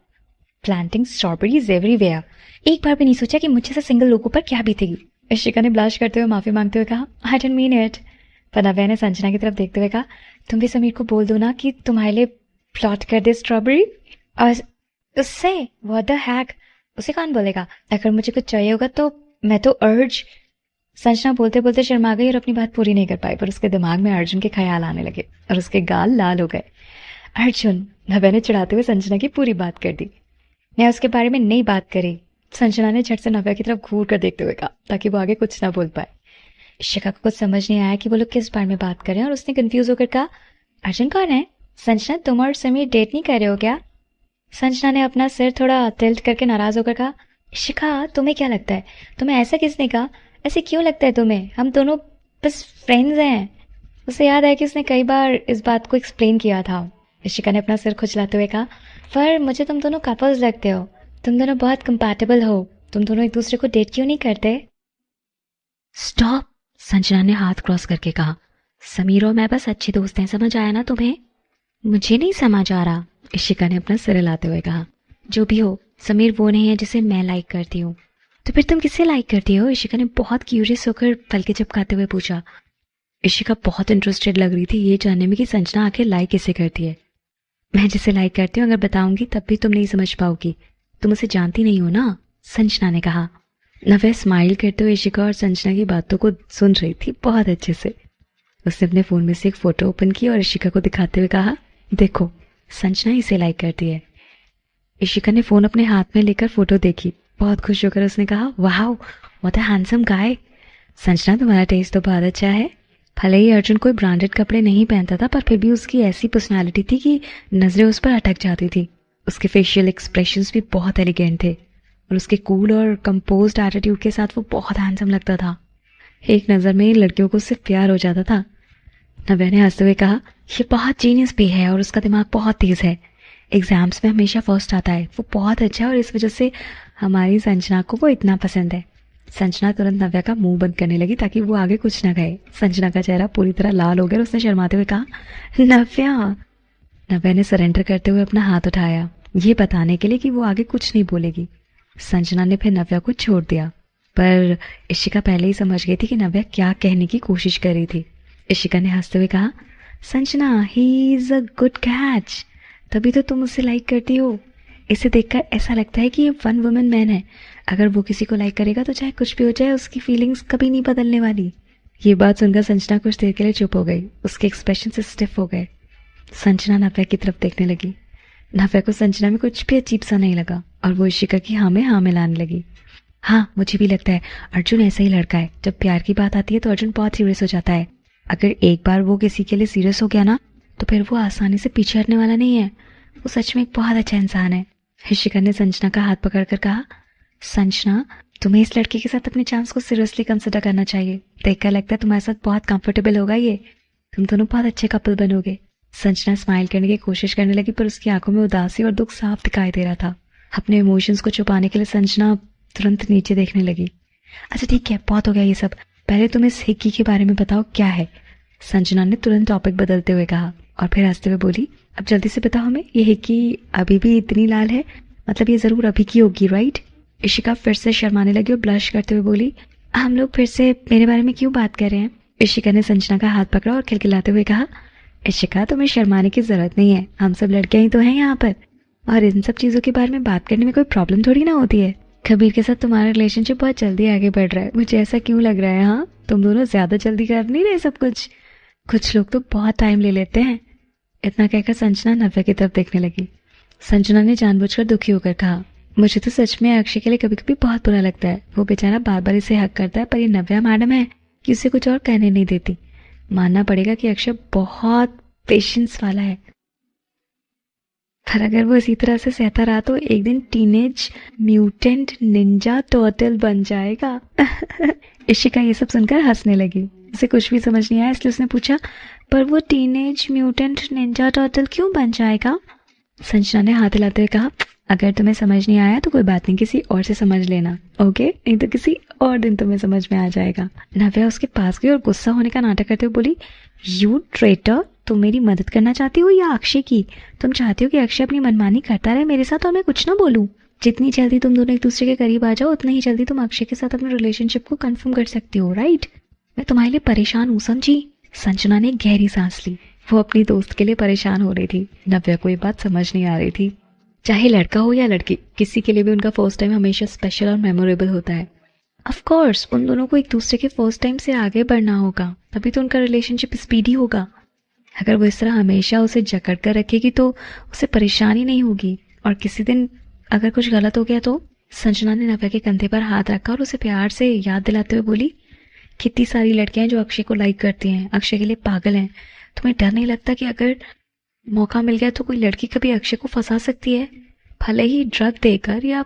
प्लांटिंग स्ट्रॉबेरीज एवरीवेयर। एक बार भी नहीं सोचा कि मुझे से सिंगल लोगों पर क्या बीतेगी। इशिका ने ब्लश करते हुए माफी मांगते हुए कहा, आई डोंट मीन इट। पर नव्या ने संजना की तरफ देखते हुए कहा, तुम भी समीर को बोल दो ना कि तुम्हारे लिए प्लॉट कर दे स्ट्रॉबेरी। और उससे व्हाट द हैक, उसे कौन बोलेगा? अगर मुझे कुछ चाहिए होगा तो मैं तो अर्ज। संजना बोलते बोलते शर्मा गई और अपनी बात पूरी नहीं कर पाई, पर उसके दिमाग में अर्जुन के ख्याल आने लगे और उसके गाल लाल हो गए। अर्जुन, नव्या ने चिढ़ाते हुए संजना की पूरी बात कर दी। मैं उसके बारे में नहीं बात करी। संजना ने झट से नव्या की तरफ घूर कर देखते हुए कहा, ताकि वो आगे कुछ ना बोल पाए। इशिका को कुछ समझ नहीं आया कि वो लोग किस बारे में बात कर रहे हैं और उसने कंफ्यूज होकर कहा, अर्जुन कौन है? संजना तुम और समीर डेट नहीं कर रहे हो क्या? संजना ने अपना सिर थोड़ा टिल्ट करके नाराज होकर कहा, इशिका तुम्हें क्या लगता है? तुम्हें ऐसा किसने कहा? ऐसे क्यों लगता है तुम्हें? हम दोनों बस फ्रेंड्स हैं। उसे याद आया कि उसने कई बार इस बात को एक्सप्लेन किया था। इशिका ने अपना सिर खुजलाते हुए कहा, पर मुझे तुम दोनों कपल्स लगते हो। तुम दोनों बहुत कंपैटिबल हो। तुम दोनों एक दूसरे को डेट क्यों नहीं करते? स्टॉप, संजना ने हाथ क्रॉस करके कहा, समीर और मैं बस अच्छे दोस्त हैं, समझ आया ना तुम्हें? मुझे नहीं समझ आ रहा, इशिका ने अपना सिर हिलाते हुए कहा। जो भी हो, समीर वो नहीं है जिसे मैं लाइक करती हूँ। तो फिर तुम किससे लाइक करती हो? इशिका ने बहुत क्यूरियस होकर पलके झपकाते हुए पूछा। इशिका बहुत इंटरेस्टेड लग रही थी ये जानने में कि संजना आखिर लाइक किसे करती है। मैं जिसे लाइक करती हूँ अगर बताऊंगी तब भी तुम नहीं समझ पाओगी, तुम उसे जानती नहीं हो ना, संजना ने कहा। नव्या स्माइल करते हुए इशिका और संजना की बातों को सुन रही थी बहुत अच्छे से। उसने अपने फोन में से एक फोटो ओपन की और इशिका को दिखाते हुए कहा, देखो संजना इसे लाइक करती है। इशिका ने फोन अपने हाथ में लेकर फोटो देखी। बहुत खुश होकर उसने कहा, वाह what a handsome guy. Sanjana तुम्हारा टेस्ट तो बहुत अच्छा है। भले ही अर्जुन कोई ब्रांडेड कपड़े नहीं पहनता था, पर फिर भी उसकी ऐसी पर्सनालिटी थी कि नजरें उस पर अटक जाती थी। उसके फेशियल एक्सप्रेशंस भी बहुत एलिगेंट थे और उसके कूल और कंपोज्ड एटीट्यूड के साथ वो बहुत हैंडसम लगता था। एक नज़र में लड़कियों को उससे प्यार हो जाता था। नव्या ने हंसते हुए कहा, ये बहुत जीनियस भी है और उसका दिमाग बहुत तेज है। एग्जाम्स में हमेशा फर्स्ट आता है। वो बहुत अच्छा है और इस वजह से हमारी संजना को वो इतना पसंद है। संजना तुरंत नव्या का मुंह बंद करने लगी ताकि वो आगे कुछ न कहे। संजना का चेहरा पूरी तरह लाल हो गया और उसने शर्माते हुए कहा, नव्या। नव्या ने सरेंडर करते हुए अपना हाथ उठाया, ये बताने के लिए कि वो आगे कुछ नहीं बोलेगी। संजना ने फिर नव्या को छोड़ दिया, पर इशिका पहले ही समझ गई थी कि नव्या क्या कहने की कोशिश कर रही थी। इशिका ने हंसते हुए कहा, Sanjana he is a good catch, तभी तो तुम उसे लाइक करती हो। इसे देखकर ऐसा लगता है कि ये वन वुमन मैन है। अगर वो किसी को लाइक करेगा तो चाहे कुछ भी हो जाए उसकी फीलिंग्स कभी नहीं बदलने वाली। ये बात सुनकर संजना कुछ देर के लिए चुप हो गई। उसके एक्सप्रेशन से स्टिफ हो गए। संजना नव्या की तरफ देखने लगी। नव्या को संजना में कुछ भी अजीब सा नहीं लगा और वो इशिका की हाँ में हाँ मिलाने लगी। हाँ, मुझे भी लगता है अर्जुन ऐसा ही लड़का है। जब प्यार की बात आती है तो अर्जुन बहुत सीरियस हो जाता है। अगर एक बार वो किसी के लिए सीरियस हो गया ना तो फिर वो आसानी से पीछे हटने वाला नहीं है। वो सच में एक बहुत अच्छा इंसान है। इशिका ने संजना का हाथ पकड़कर कहा, संजना, तुम्हें इस लड़के के साथ अपने चांस को सीरियसली कंसिडर करना चाहिए। देखकर लगता है तुम्हारे साथ बहुत कंफर्टेबल होगा ये। तुम दोनों बहुत अच्छे कपल बनोगे। संजना स्माइल करने की कोशिश करने लगी पर उसकी आंखों में उदासी और दुख साफ दिखाई दे रहा था। अपने इमोशंस को छुपाने के लिए संजना तुरंत नीचे देखने लगी। अच्छा ठीक है, बहुत हो गया ये सब। पहले तुम इस हिक्की के बारे में बताओ, क्या है? संजना ने तुरंत टॉपिक बदलते हुए कहा और फिर हंसते हुए बोली, अब जल्दी से बताओ हमें, ये हिक्की अभी भी इतनी लाल है? मतलब ये जरूर अभी की होगी, राइट? इशिका फिर से शर्माने लगी और ब्लश करते हुए बोली, हम लोग फिर से मेरे बारे में क्यों बात कर रहे हैं? इशिका ने संजना का हाथ पकड़ा और खिलखिलाते हुए कहा, इशिका, तुम्हें शर्माने की जरूरत नहीं है। हम सब लड़कियां ही तो हैं यहाँ पर और इन सब चीजों के बारे में बात करने में कोई प्रॉब्लम थोड़ी ना होती है। कबीर के साथ तुम्हारा रिलेशनशिप बहुत जल्दी आगे बढ़ रहा है, मुझे ऐसा क्यों लग रहा है? हाँ, तुम दोनों ज्यादा जल्दी कर नहीं रहे सब कुछ? कुछ लोग तो बहुत टाइम ले लेते हैं। इतना कहकर संजना नव्या की तरफ देखने लगी। संजना ने जानबूझकर दुखी होकर कहा, मुझे तो सच में अक्षय के लिए कभी कभी बहुत बुरा लगता है। वो बेचारा बार बार इसे हक करता है पर ये नव्या मैडम है कि उसे कुछ और कहने नहीं देती। मानना पड़ेगा कि अक्षय बहुत पेशेंस वाला है, पर अगर वो इसी तरह से सहता रहा तो एक दिन टीनेज म्यूटेंट निंजा टर्टल बन जाएगा। इशिका ये सब सुनकर हंसने लगी। उसे कुछ भी समझ नहीं आया इसलिए उसने पूछा, पर वो टीनेज म्यूटेंट निंजा टर्टल क्यों बन जाएगा? संजना ने हाथ हिलाते हुए कहा, अगर तुम्हें समझ नहीं आया तो कोई बात नहीं, किसी और से समझ लेना, ओके? नहीं तो किसी और दिन तुम्हें समझ में आ जाएगा। नव्या उसके पास गई और गुस्सा होने का नाटक करते हुए बोली, यू ट्रेटर, तुम मेरी मदद करना चाहती हो या अक्षय की? तुम चाहती हो कि अक्षय अपनी मनमानी करता रहे मेरे साथ और मैं कुछ ना बोलूं? जितनी जल्दी तुम दोनों एक दूसरे के करीब आ जाओ उतना ही जल्दी तुम अक्षय के साथ अपने रिलेशनशिप को कंफर्म कर सकती हो, राइट? मैं तुम्हारे लिए परेशान हूँ, समझी? संजना ने गहरी सांस ली। वो अपनी दोस्त के लिए परेशान हो रही थी। नव्या को ये बात समझ नहीं आ रही थी। चाहे लड़का हो या लड़की, किसी के लिए भी उनका फर्स्ट टाइम हमेशा स्पेशल और मेमोरेबल होता है। ऑफ कोर्स उन दोनों को एक दूसरे के फर्स्ट टाइम से आगे बढ़ना होगा, तभी तो उनका रिलेशनशिप स्पीडी होगा। अगर वो इस तरह हमेशा उसे जकड़ कर रखेगी तो उसे परेशानी नहीं होगी और किसी दिन अगर कुछ गलत हो गया तो। संजना ने नव्या के कंधे पर हाथ रखा और उसे प्यार से याद दिलाते हुए बोली, कितनी सारी लड़कियां जो अक्षय को लाइक करती हैं, अक्षय के लिए पागल हैं। तुम्हें डर नहीं लगता कि अगर मौका मिल गया तो कोई लड़की कभी अक्षय को फंसा सकती है, भले ही ड्रग देकर या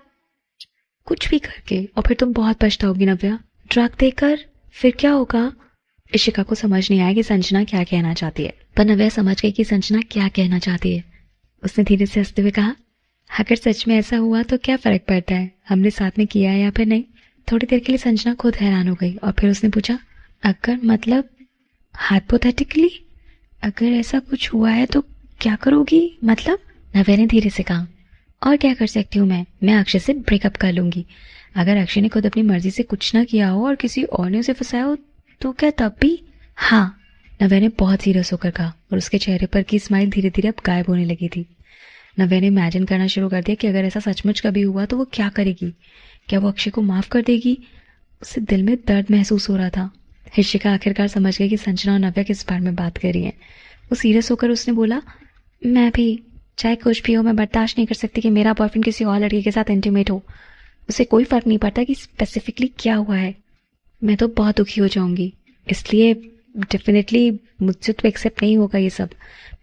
कुछ भी करके, और फिर तुम बहुत पछताओगी नव्या। ड्रग देकर फिर क्या होगा? इशिका को समझ नहीं आया कि संजना क्या कहना चाहती है, पर नव्या समझ गई कि संजना क्या कहना चाहती है। उसने धीरे से हंसते हुए कहा, अगर सच में ऐसा हुआ तो क्या फर्क पड़ता है, हमने साथ में किया है या फिर नहीं? थोड़ी देर के लिए संजना खुद हैरान हो गई और फिर उसने पूछा, अगर मतलब हाइपोथेटिकली अगर ऐसा कुछ हुआ है तो क्या करोगी? मतलब? नव्या ने धीरे से कहा, और क्या कर सकती हूँ मैं अक्षय से ब्रेकअप कर लूंगी। अगर अक्षय ने खुद अपनी मर्जी से कुछ ना किया हो और किसी और ने उसे फंसाया हो तो क्या तब भी? हाँ, नव्या ने बहुत सीरियस होकर कहा और उसके चेहरे पर की स्माइल धीरे धीरे अब गायब होने लगी थी। नव्या ने इमेजिन करना शुरू कर दिया कि अगर ऐसा सचमुच कभी हुआ तो वो क्या करेगी। क्या वो अक्षय को माफ कर देगी? उसे दिल में दर्द महसूस हो रहा था। इशिका आखिरकार समझ गई कि संजना और नव्या किस बारे में बात कर रही हैं। वो सीरियस होकर उसने बोला, मैं भी, चाहे कुछ भी हो, मैं बर्दाश्त नहीं कर सकती कि मेरा बॉयफ्रेंड किसी और लड़के के साथ इंटीमेट हो। उसे कोई फर्क नहीं पड़ता कि स्पेसिफिकली क्या हुआ है। मैं तो बहुत दुखी हो जाऊंगी, इसलिए डेफिनेटली मुझसे तो एक्सेप्ट नहीं होगा ये सब।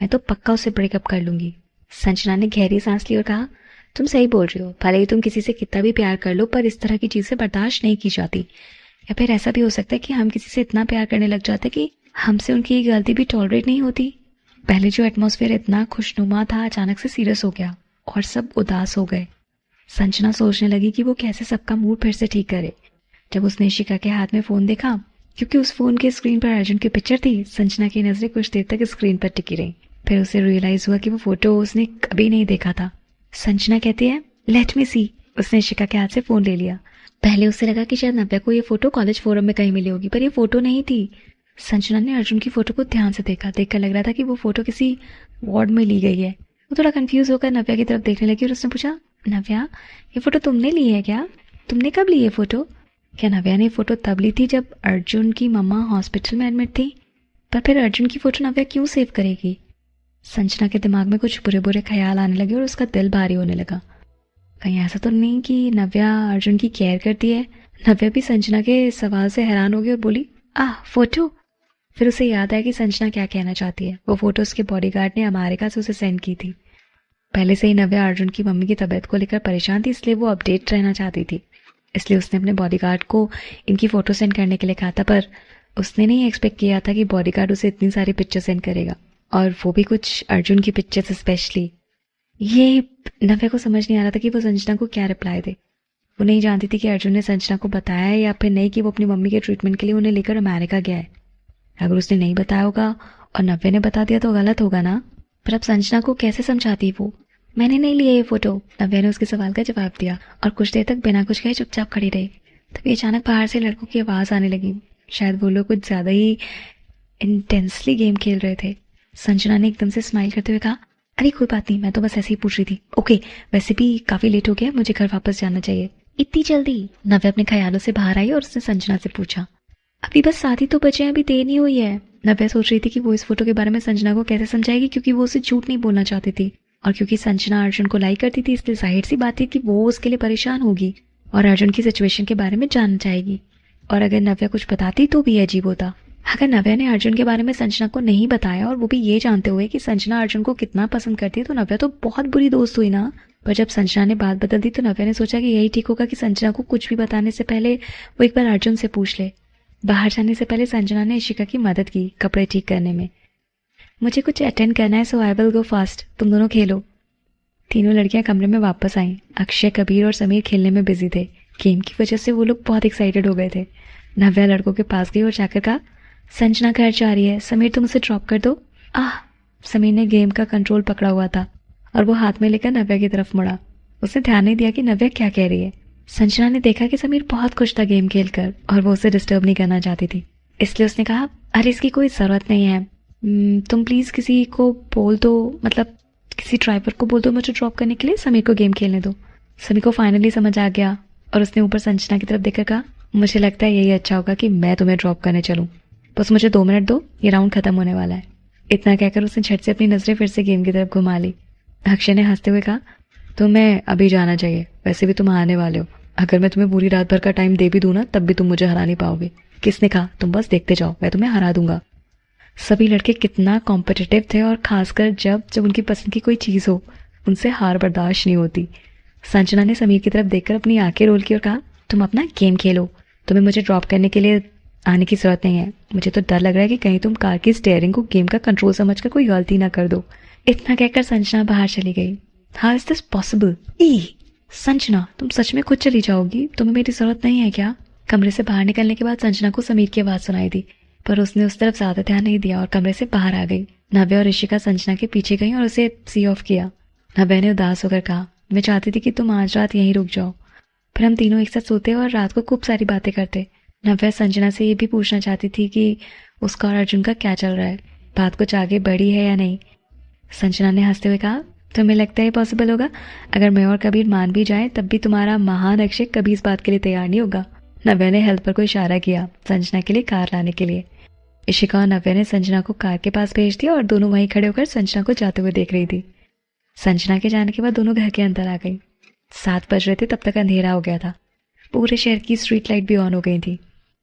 मैं तो पक्का उसे ब्रेकअप कर लूंगी। संजना ने गहरी सांस ली और कहा, तुम सही बोल रही हो। भले ही तुम किसी से कितना भी प्यार कर लो पर इस तरह की चीजें बर्दाश्त नहीं की जाती। या फिर ऐसा भी हो सकता है कि हम किसी से इतना प्यार करने लग जाते कि हमसे उनकी गलती भी टॉलरेट नहीं होती। पहले जो एटमॉस्फेयर इतना खुशनुमा था अचानक से सीरियस हो गया और सब उदास हो गए। संजना सोचने लगी कि वो कैसे सबका मूड फिर से ठीक करे। जब उसने इशिका के हाथ में फोन देखा, क्योंकि उस फोन के स्क्रीन पर अर्जुन की पिक्चर थी, संजना की नजरें कुछ देर तक स्क्रीन पर टिकी रही। फिर उसे रियलाइज हुआ कि वो फोटो उसने कभी नहीं देखा था। संजना कहती है, लेट मी सी। उसने इशिका के हाथ से फोन ले लिया। पहले उसे लगा कि शायद नव्या को ये फोटो कॉलेज फोरम में कहीं मिली होगी, पर ये फोटो नहीं थी। संजना ने अर्जुन की फोटो को ध्यान से देखा। देखकर लग रहा था कि वो फोटो किसी वार्ड में ली गई है। वो थोड़ा कंफ्यूज होकर नव्या की तरफ देखने लगी और उसने पूछा, नव्या, ये फोटो तुमने ली है क्या? तुमने कब ली है फोटो? क्या नव्या ने फोटो तब ली थी जब अर्जुन की मम्मा हॉस्पिटल में एडमिट थी? पर फिर अर्जुन की फोटो नव्या क्यों सेव करेगी? संजना के दिमाग में कुछ बुरे बुरे ख्याल आने लगे और उसका दिल भारी होने लगा। कहीं ऐसा तो नहीं कि नव्या अर्जुन की केयर करती है? नव्या भी संजना के सवाल से हैरान हो गई और बोली, फोटो? फिर उसे याद आया कि संजना क्या कहना चाहती है। वो फोटो उसके बॉडीगार्ड ने अमेरिका से उसे सेंड की थी। पहले से ही नव्या अर्जुन की मम्मी की तबीयत को लेकर परेशान थी, इसलिए वो अपडेट रहना चाहती थी। इसलिए उसने अपने बॉडीगार्ड को इनकी फ़ोटो सेंड करने के लिए कहा था, पर उसने नहीं एक्सपेक्ट किया था कि बॉडीगार्ड उसे इतनी सारी पिक्चर सेंड करेगा, और वो भी कुछ अर्जुन की पिक्चर्स स्पेशली। ये नव्या को समझ नहीं आ रहा था कि वो संजना को क्या रिप्लाई दे। वो नहीं जानती थी कि अर्जुन ने संजना को बताया है या फिर नहीं कि वो अपनी मम्मी के ट्रीटमेंट के लिए उन्हें लेकर अमेरिका गया है। अगर उसने नहीं बताया होगा और नव्या ने बता दिया तो गलत होगा ना। पर अब संजना को कैसे समझाती वो? मैंने नहीं लिया ये फोटो, नव्या ने उसके सवाल का जवाब दिया और कुछ देर तक बिना कुछ कहे चुपचाप खड़ी रही। तभी अचानक बाहर से लड़कों की आवाज़ आने लगी। शायद वो लोग कुछ ज़्यादा ही इंटेंसली गेम खेल रहे थे। संजना ने एकदम से स्माइल करते हुए कहा, अरे कोई बात नहीं, मैं तो बस ऐसे ही पूछ रही थी। ओके, वैसे भी काफ़ी लेट हो गया, मुझे घर वापस जाना चाहिए। इतनी जल्दी? नव्या अपने ख्यालों से बाहर आई और उसने संजना से पूछा। अभी बस 7 ही तो बचे हैं, अभी देर नहीं हुई है। नव्या सोच रही थी कि वो इस फोटो के बारे में संजना को कैसे समझाएगी, क्योंकि वो उसे झूठ नहीं बोलना चाहती थी, और क्योंकि संजना अर्जुन को लाइक करती थी इसलिए जाहिर सी बात थी कि वो उसके लिए परेशान होगी और अर्जुन की सिचुएशन के बारे में जानना चाहेगी। और अगर नव्या कुछ बताती तो भी अजीब होता। अगर नव्या ने अर्जुन के बारे में संजना को नहीं बताया और वो भी ये जानते हुए कि संजना अर्जुन को कितना पसंद करती है, तो नव्या तो बहुत बुरी दोस्त हुई ना। पर जब संजना ने बात बदल दी तो नव्या ने सोचा कि यही ठीक होगा कि संजना को कुछ भी बताने से पहले वो एक बार अर्जुन से पूछ ले। बाहर जाने से पहले संजना ने इशिका की मदद की कपड़े ठीक करने में। मुझे कुछ अटेंड करना है, सो आई विल गो फास्ट, तुम दोनों खेलो। तीनों लड़कियां कमरे में वापस आईं। अक्षय, कबीर और समीर खेलने में बिजी थे। गेम की वजह से वो लोग बहुत एक्साइटेड हो गए थे। नव्या लड़कों के पास गई और जाकर कहा, संजना घर जा रही है, समीर तुम उसे ड्रॉप कर दो। समीर ने गेम का कंट्रोल पकड़ा हुआ था और वो हाथ में लेकर नव्या की तरफ मुड़ा। उसने ध्यान नहीं दिया कि नव्या क्या कह रही है। संजना ने देखा कि समीर बहुत खुश था गेम खेलकर और वो उसे डिस्टर्ब नहीं करना चाहती थी, इसलिए उसने कहा, अरे इसकी कोई ज़रूरत नहीं है, तुम प्लीज़ किसी को बोल दो, मतलब किसी ड्राइवर को बोल दो मुझे ड्रॉप करने के लिए, समीर को गेम खेलने दो। समीर को फाइनली समझ आ गया और उसने ऊपर संजना की तरफ देखकर कहा, मुझे लगता है यही अच्छा होगा कि मैं तुम्हें ड्रॉप करने चलूँ, बस मुझे 2 मिनट दो, ये राउंड खत्म होने वाला है। इतना कहकर उसने झट से अपनी नजरें फिर से गेम की तरफ घुमा ली। अक्षय ने हंसते हुए कहा, तुम्हें अभी जाना चाहिए, वैसे भी तुम आने वाले हो, अगर मैं तुम्हें पूरी रात भर का टाइम दे भी दूं ना तब भी तुम मुझे हरा नहीं पाओगे। किसने कहा? तुम बस देखते जाओ, मैं तुम्हें हरा दूंगा। सभी लड़के कितना कॉम्पिटिटिव थे और खासकर जब जब उनकी पसंद की कोई चीज़ हो, उनसे हार बर्दाश्त नहीं होती। संजना ने समीर की तरफ देखकर अपनी आंखें रोल की और कहा, तुम अपना गेम खेलो, तुम्हें मुझे ड्रॉप करने के लिए आने की जरूरत नहीं है। मुझे तो डर लग रहा है कि कहीं तुम कार की स्टीयरिंग को गेम का कंट्रोल समझकर कोई गलती ना कर दो। इतना कहकर संजना बाहर चली गई। How is this possible? Sanjana, तुम सच में खुद चली जाओगी? तुम्हें मेरी जरूरत नहीं है क्या? कमरे से बाहर निकलने के बाद संजना को समीर की आवाज़ सुनाई दी, पर उसने उस तरफ ज्यादा ध्यान नहीं दिया और कमरे से बाहर आ गई। नव्या और ऋषिका संजना के पीछे गई और उसे सी ऑफ किया। नव्या ने उदास होकर कहा, मैं चाहती थी कि तुम आज रात यहीं रुक जाओ, फिर हम तीनों एक साथ सोते और रात को खूब सारी बातें करते। नव्या संजना से ये भी पूछना चाहती थी कि उसका और अर्जुन का क्या चल रहा है, बात कुछ आगे बढ़ी है या नहीं। संजना ने हंसते हुए कहा, तुम्हें लगता है पॉसिबल होगा? अगर मैं और कबीर मान भी जाए तब भी तुम्हारा महान अक्षय कभी इस बात के लिए तैयार नहीं होगा। नव्या ने हेल्पर को इशारा किया संजना के लिए कार लाने के लिए। इशिका और नव्या ने संजना को कार के पास भेज दिया और दोनों वहीं खड़े होकर संजना को जाते हुए देख रही थी। संजना के जाने के बाद दोनों घर के अंदर आ गई। 7 बज रहे थे, तब तक अंधेरा हो गया था। पूरे शहर की स्ट्रीट लाइट भी ऑन हो गई थी।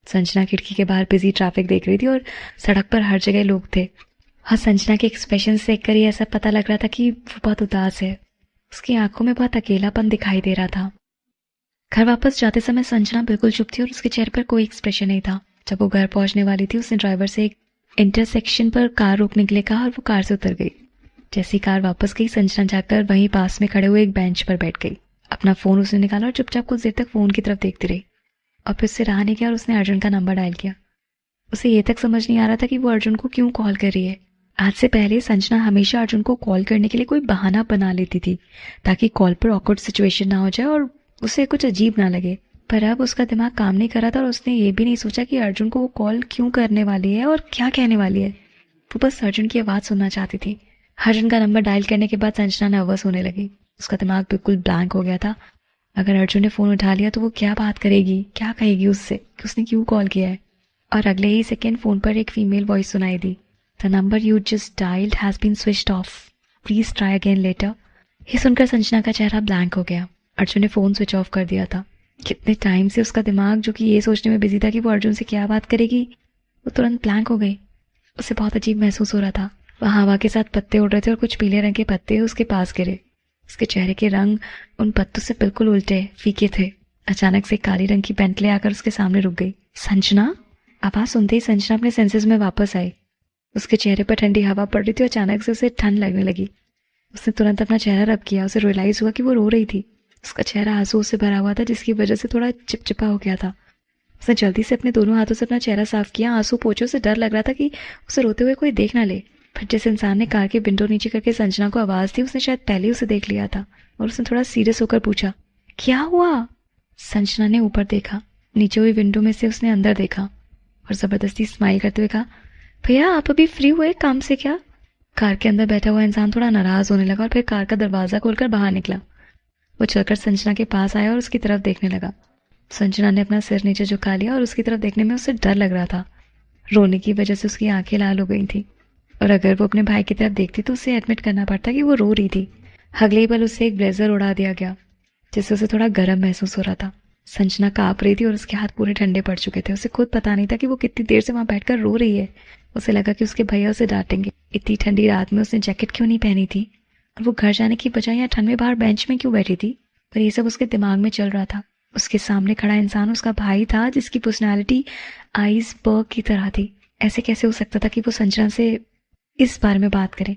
संजना खिड़की के बाहर बिजी ट्रैफिक देख रही थी और सड़क पर हर जगह लोग थे। हाँ, संजना के एक्सप्रेशन से देखकर ही ऐसा पता लग रहा था कि वो बहुत उदास है। उसकी आंखों में बहुत अकेलापन दिखाई दे रहा था। घर वापस जाते समय संजना बिल्कुल चुप थी और उसके चेहरे पर कोई एक्सप्रेशन नहीं था। जब वो घर पहुंचने वाली थी उसने ड्राइवर से एक इंटरसेक्शन पर कार रोकने के लिए कहा और वो कार से उतर गई। जैसी कार वापस गई, संजना जाकर वहीं पास में खड़े हुए एक बेंच पर बैठ गई। अपना फोन उसने निकाला और चुपचाप कुछ देर तक फोन की तरफ देखती रही और फिर उससे रहा नहीं गया और उसने अर्जुन का नंबर डायल किया। उसे ये तक समझ नहीं आ रहा था कि वो अर्जुन को क्यों कॉल कर रही है। आज से पहले संजना हमेशा अर्जुन को कॉल करने के लिए कोई बहाना बना लेती थी ताकि कॉल पर ऑकवर्ड सिचुएशन ना हो जाए और उसे कुछ अजीब ना लगे। पर अब उसका दिमाग काम नहीं कर रहा था और उसने ये भी नहीं सोचा कि अर्जुन को वो कॉल क्यों करने वाली है और क्या कहने वाली है। वो बस अर्जुन की आवाज़ सुनना चाहती थी। अर्जुन का नंबर डायल करने के बाद संजना नर्वस होने लगी। उसका दिमाग बिल्कुल ब्लैंक हो गया था अगर अर्जुन ने फ़ोन उठा लिया तो वो क्या बात करेगी, क्या कहेगी उससे कि उसने क्यों कॉल किया है। और अगले ही सेकेंड फ़ोन पर एक फीमेल वॉइस सुनाई दी। The number you just dialled has been switched off, please try again later. ये सुनकर संजना का चेहरा ब्लैंक हो गया। अर्जुन ने फ़ोन स्विच ऑफ कर दिया था। कितने टाइम से उसका दिमाग, जो कि ये सोचने में बिजी था कि वो अर्जुन से क्या बात करेगी, वो तुरंत ब्लैंक हो गई। उसे बहुत अजीब महसूस हो रहा था। वह हवा के साथ पत्ते उड़ रहे थे और कुछ पीले रंग के पत्ते उसके पास गिरे। उसके चेहरे के रंग उन पत्तों से बिल्कुल उल्टे, फीके थे। अचानक से काली रंग की बेंटले आकर उसके सामने रुक गई। संजना! आवाज सुनते ही संजना अपने सेंसेस में वापस आई। उसके चेहरे पर ठंडी हवा पड़ रही थी। अचानक से उसे ठंड लगने लगी। उसने तुरंत अपना चेहरा रब किया। उसे रियलाइज हुआ कि वो रो रही थी। उसका चेहरा आंसुओं से भरा हुआ था, जिसकी वजह से थोड़ा चिपचिपा हो गया था। उसने जल्दी से अपने दोनों हाथों से अपना चेहरा साफ किया। आंसू पोंछे। उसे डर लग रहा था कि उसे रोते हुए कोई देख ना ले। फिर जिस इंसान ने कार की विंडो नीचे करके संजना को आवाज दी, उसने शायद पहले उसे देख लिया था और उसने थोड़ा सीरियस होकर पूछा, क्या हुआ? संजना ने ऊपर देखा। नीचे हुई विंडो में से उसने अंदर देखा और जबरदस्ती स्माइल करते हुए कहा, भैया आप अभी फ्री हुए काम से क्या? कार के अंदर बैठा हुआ इंसान थोड़ा नाराज होने लगा और फिर कार का दरवाजा खोलकर बाहर निकला। वो चलकर संजना के पास आया और उसकी तरफ देखने लगा। संजना ने अपना सिर नीचे झुका लिया और उसकी तरफ देखने में उसे डर लग रहा था। रोने की वजह से उसकी आंखें लाल हो गई थी और अगर वो अपने भाई की तरफ देखती तो उसे एडमिट करना पड़ता कि वो रो रही थी। अगले ही पल उससे एक ब्लेजर उड़ा दिया गया, जिससे उसे थोड़ा गर्म महसूस हो रहा था। संजना कांप रही थी और उसके हाथ पूरे ठंडे पड़ चुके थे। उसे खुद पता नहीं था कि वो कितनी देर से वहां बैठकर रो रही है। उसे लगा कि उसके भैया उसे डांटेंगे। इतनी ठंडी रात में उसने जैकेट क्यों नहीं पहनी थी और वो घर जाने की बजाय यहाँ ठंड में बाहर बेंच में क्यों बैठी थी। पर ये सब उसके दिमाग में चल रहा था। उसके सामने खड़ा इंसान उसका भाई था, जिसकी पर्सनैलिटी आइसबर्ग की तरह थी। ऐसे कैसे हो सकता था कि वो संजना से इस बारे में बात करे?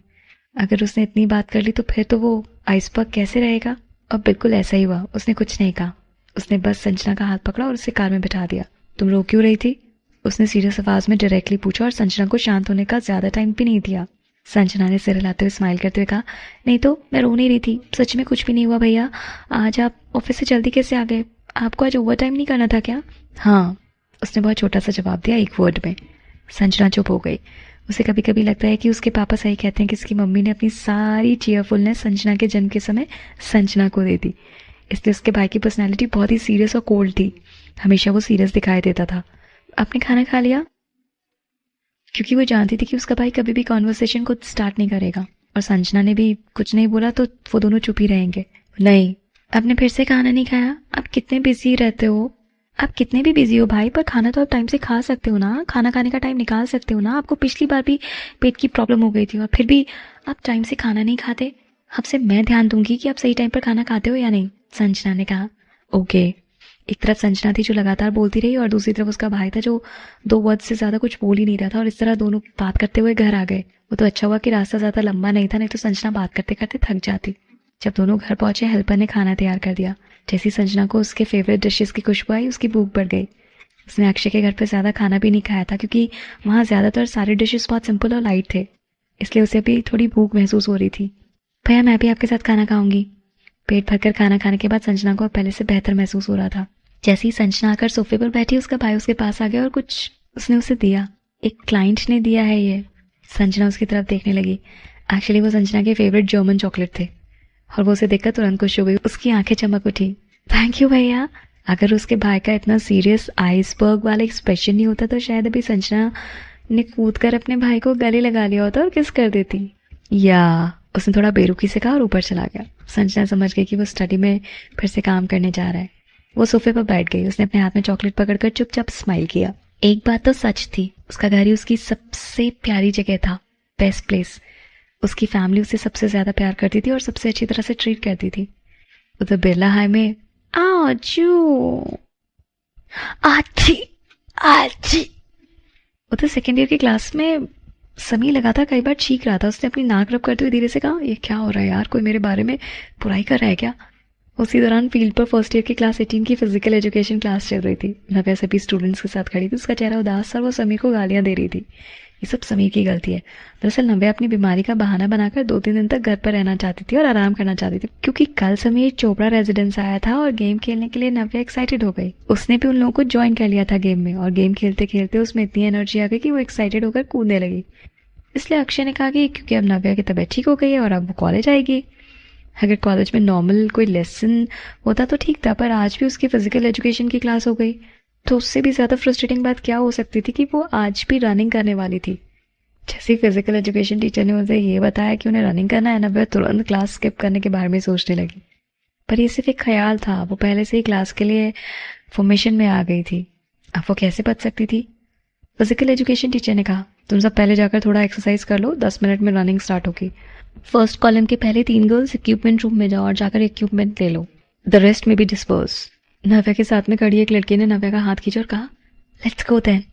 अगर उसने इतनी बात कर ली तो फिर तो वो आइसबर्ग कैसे रहेगा? और बिल्कुल ऐसा ही हुआ। उसने कुछ नहीं कहा। उसने बस संजना का हाथ पकड़ा और उसे कार में बिठा दिया। तुम रो क्यों रही थी? उसने सीरियस आवाज में डायरेक्टली पूछा और संजना को शांत होने का ज्यादा टाइम भी नहीं दिया। संजना ने सिर हिलाते हुए स्माइल करते हुए कहा, नहीं तो मैं रो नहीं रही थी, सच में कुछ भी नहीं हुआ भैया। आज आप ऑफिस से जल्दी कैसे आ गए? आपको आज ओवर टाइम नहीं करना था क्या? हाँ, उसने बहुत छोटा सा जवाब दिया, एक वर्ड में। संजना चुप हो गई। उसे कभी कभी लगता है कि उसके पापा सही कहते हैं कि उसकी मम्मी ने अपनी सारी चीयरफुलनेस संजना के जन्म के समय संजना को दे दी। इसलिए उसके भाई की पर्सनैलिटी बहुत ही सीरियस और कोल्ड थी। हमेशा वो सीरियस दिखाई देता था। आपने खाना खा लिया? क्योंकि वो जानती थी कि उसका भाई कभी भी कॉन्वर्सेशन खुद स्टार्ट नहीं करेगा और संजना ने भी कुछ नहीं बोला तो वो दोनों चुप ही रहेंगे। नहीं। आपने फिर से खाना नहीं खाया? आप कितने बिजी रहते हो? आप कितने भी बिजी हो भाई, पर खाना तो आप टाइम से खा सकते हो ना। खाना खाने का टाइम निकाल सकते हो ना। आपको पिछली बार भी पेट की प्रॉब्लम हो गई थी और फिर भी आप टाइम से खाना नहीं खाते। आपसे मैं ध्यान दूंगी कि आप सही टाइम पर खाना खाते हो या नहीं, संजना ने कहा। ओके। एक तरफ संजना थी जो लगातार बोलती रही और दूसरी तरफ उसका भाई था जो 2 वर्ड से ज्यादा कुछ बोल ही नहीं रहा था और इस तरह दोनों बात करते हुए घर आ गए। वो तो अच्छा हुआ कि रास्ता ज्यादा लंबा नहीं था, नहीं तो संजना बात करते करते थक जाती। जब दोनों घर पहुंचे, हेल्पर ने खाना तैयार कर दिया। जैसी संजना को उसके फेवरेट डिशेस की खुशबू आई, उसकी भूख बढ़ गई। उसने अक्षय के घर पर ज्यादा खाना भी नहीं खाया था क्योंकि वहां ज्यादातर सारे डिशेस बहुत सिंपल और लाइट थे, इसलिए उसे भी थोड़ी भूख महसूस हो रही थी। भैया मैं भी आपके साथ खाना खाऊंगी। पेट भरकर खाना खाने के बाद संजना को पहले से बेहतर महसूस हो रहा था। जैसे ही संजना आकर सोफे पर बैठी, उसका भाई उसके पास आ गया और कुछ उसने उसे दिया। एक क्लाइंट ने दिया है ये। संजना उसकी तरफ देखने लगी। एक्चुअली वो संजना के फेवरेट जर्मन चॉकलेट थे और वो उसे देखकर तुरंत खुश हो गई। उसकी आंखें चमक उठी। थैंक यू भैया। अगर उसके भाई का इतना सीरियस आइसबर्ग वाला एक्सप्रेशन नहीं होता तो शायद अभी संजना ने कूद कर अपने भाई को गले लगा लिया होता और किस कर देती। या उसने थोड़ा बेरुखी से कहा और ऊपर चला गया। संजना समझ गई कि वो स्टडी में फिर से काम करने जा रहा है। वो सोफे पर बैठ गई। उसने अपने हाथ में चॉकलेट पकड़कर चुपचाप स्माइल किया। एक बात तो सच थी, उसका घर ही उसकी सबसे प्यारी जगह था, बेस्ट प्लेस। उसकी फैमिली उसे सबसे ज्यादा प्यार करती थी और सबसे अच्छी तरह से ट्रीट करती थी। उधर बिरला हाई में आजू आजी आजी। उधर सेकेंड ईयर की क्लास में समी लगा था, कई बार छींक रहा था। उसने अपनी नाक रब करते हुए धीरे से कहा, ये क्या हो रहा है यार, कोई मेरे बारे में बुराई कर रहा है क्या? उसी दौरान फील्ड पर फर्स्ट ईयर की क्लास 18 की फिजिकल एजुकेशन क्लास चल रही थी। नव्या सभी स्टूडेंट्स के साथ खड़ी थी। उसका चेहरा उदास था और वो समीर को गालियां दे रही थी। ये सब समीर की गलती है। दरअसल नव्या अपनी बीमारी का बहाना बनाकर 2-3 दिन तक घर पर रहना चाहती थी और आराम करना चाहती थी, क्योंकि कल समीर चोपड़ा रेजिडेंस आया था और गेम खेलने के लिए नव्या एक्साइटेड हो गई। उसने भी उन लोगों को ज्वाइन कर लिया था गेम में और गेम खेलते खेलते उसमें इतनी एनर्जी आ गई कि वो एक्साइटेड होकर कूदने लगी। इसलिए अक्षय ने कहा कि क्योंकि अब नव्या की तबीयत ठीक हो गई है और अब वो कॉलेज आएगी, अगर कॉलेज में नॉर्मल कोई लेसन होता तो ठीक था, पर आज भी उसकी फिजिकल एजुकेशन की क्लास हो गई। तो उससे भी ज़्यादा फ्रस्ट्रेटिंग बात क्या हो सकती थी कि वो आज भी रनिंग करने वाली थी। जैसे फिजिकल एजुकेशन टीचर ने उसे ये बताया कि उन्हें रनिंग करना है, नव्या तुरंत क्लास स्किप करने के बारे में सोचने लगी। पर ये सिर्फ एक ख्याल था, वो पहले से ही क्लास के लिए फॉर्मेशन में आ गई थी। अब वो कैसे बच सकती थी? फिजिकल एजुकेशन टीचर ने कहा, तुम सब पहले जाकर थोड़ा एक्सरसाइज कर लो, 10 मिनट में रनिंग स्टार्ट होगी। फर्स्ट कॉलम के पहले 3 गर्ल्स इक्विपमेंट रूम में जाओ और जाकर इक्विपमेंट ले लो। द रेस्ट में बी डिस्पर्स। नव्या के साथ में खड़ी एक लड़की ने नव्या का हाथ खींचा और कहा, लेट्स गो देन।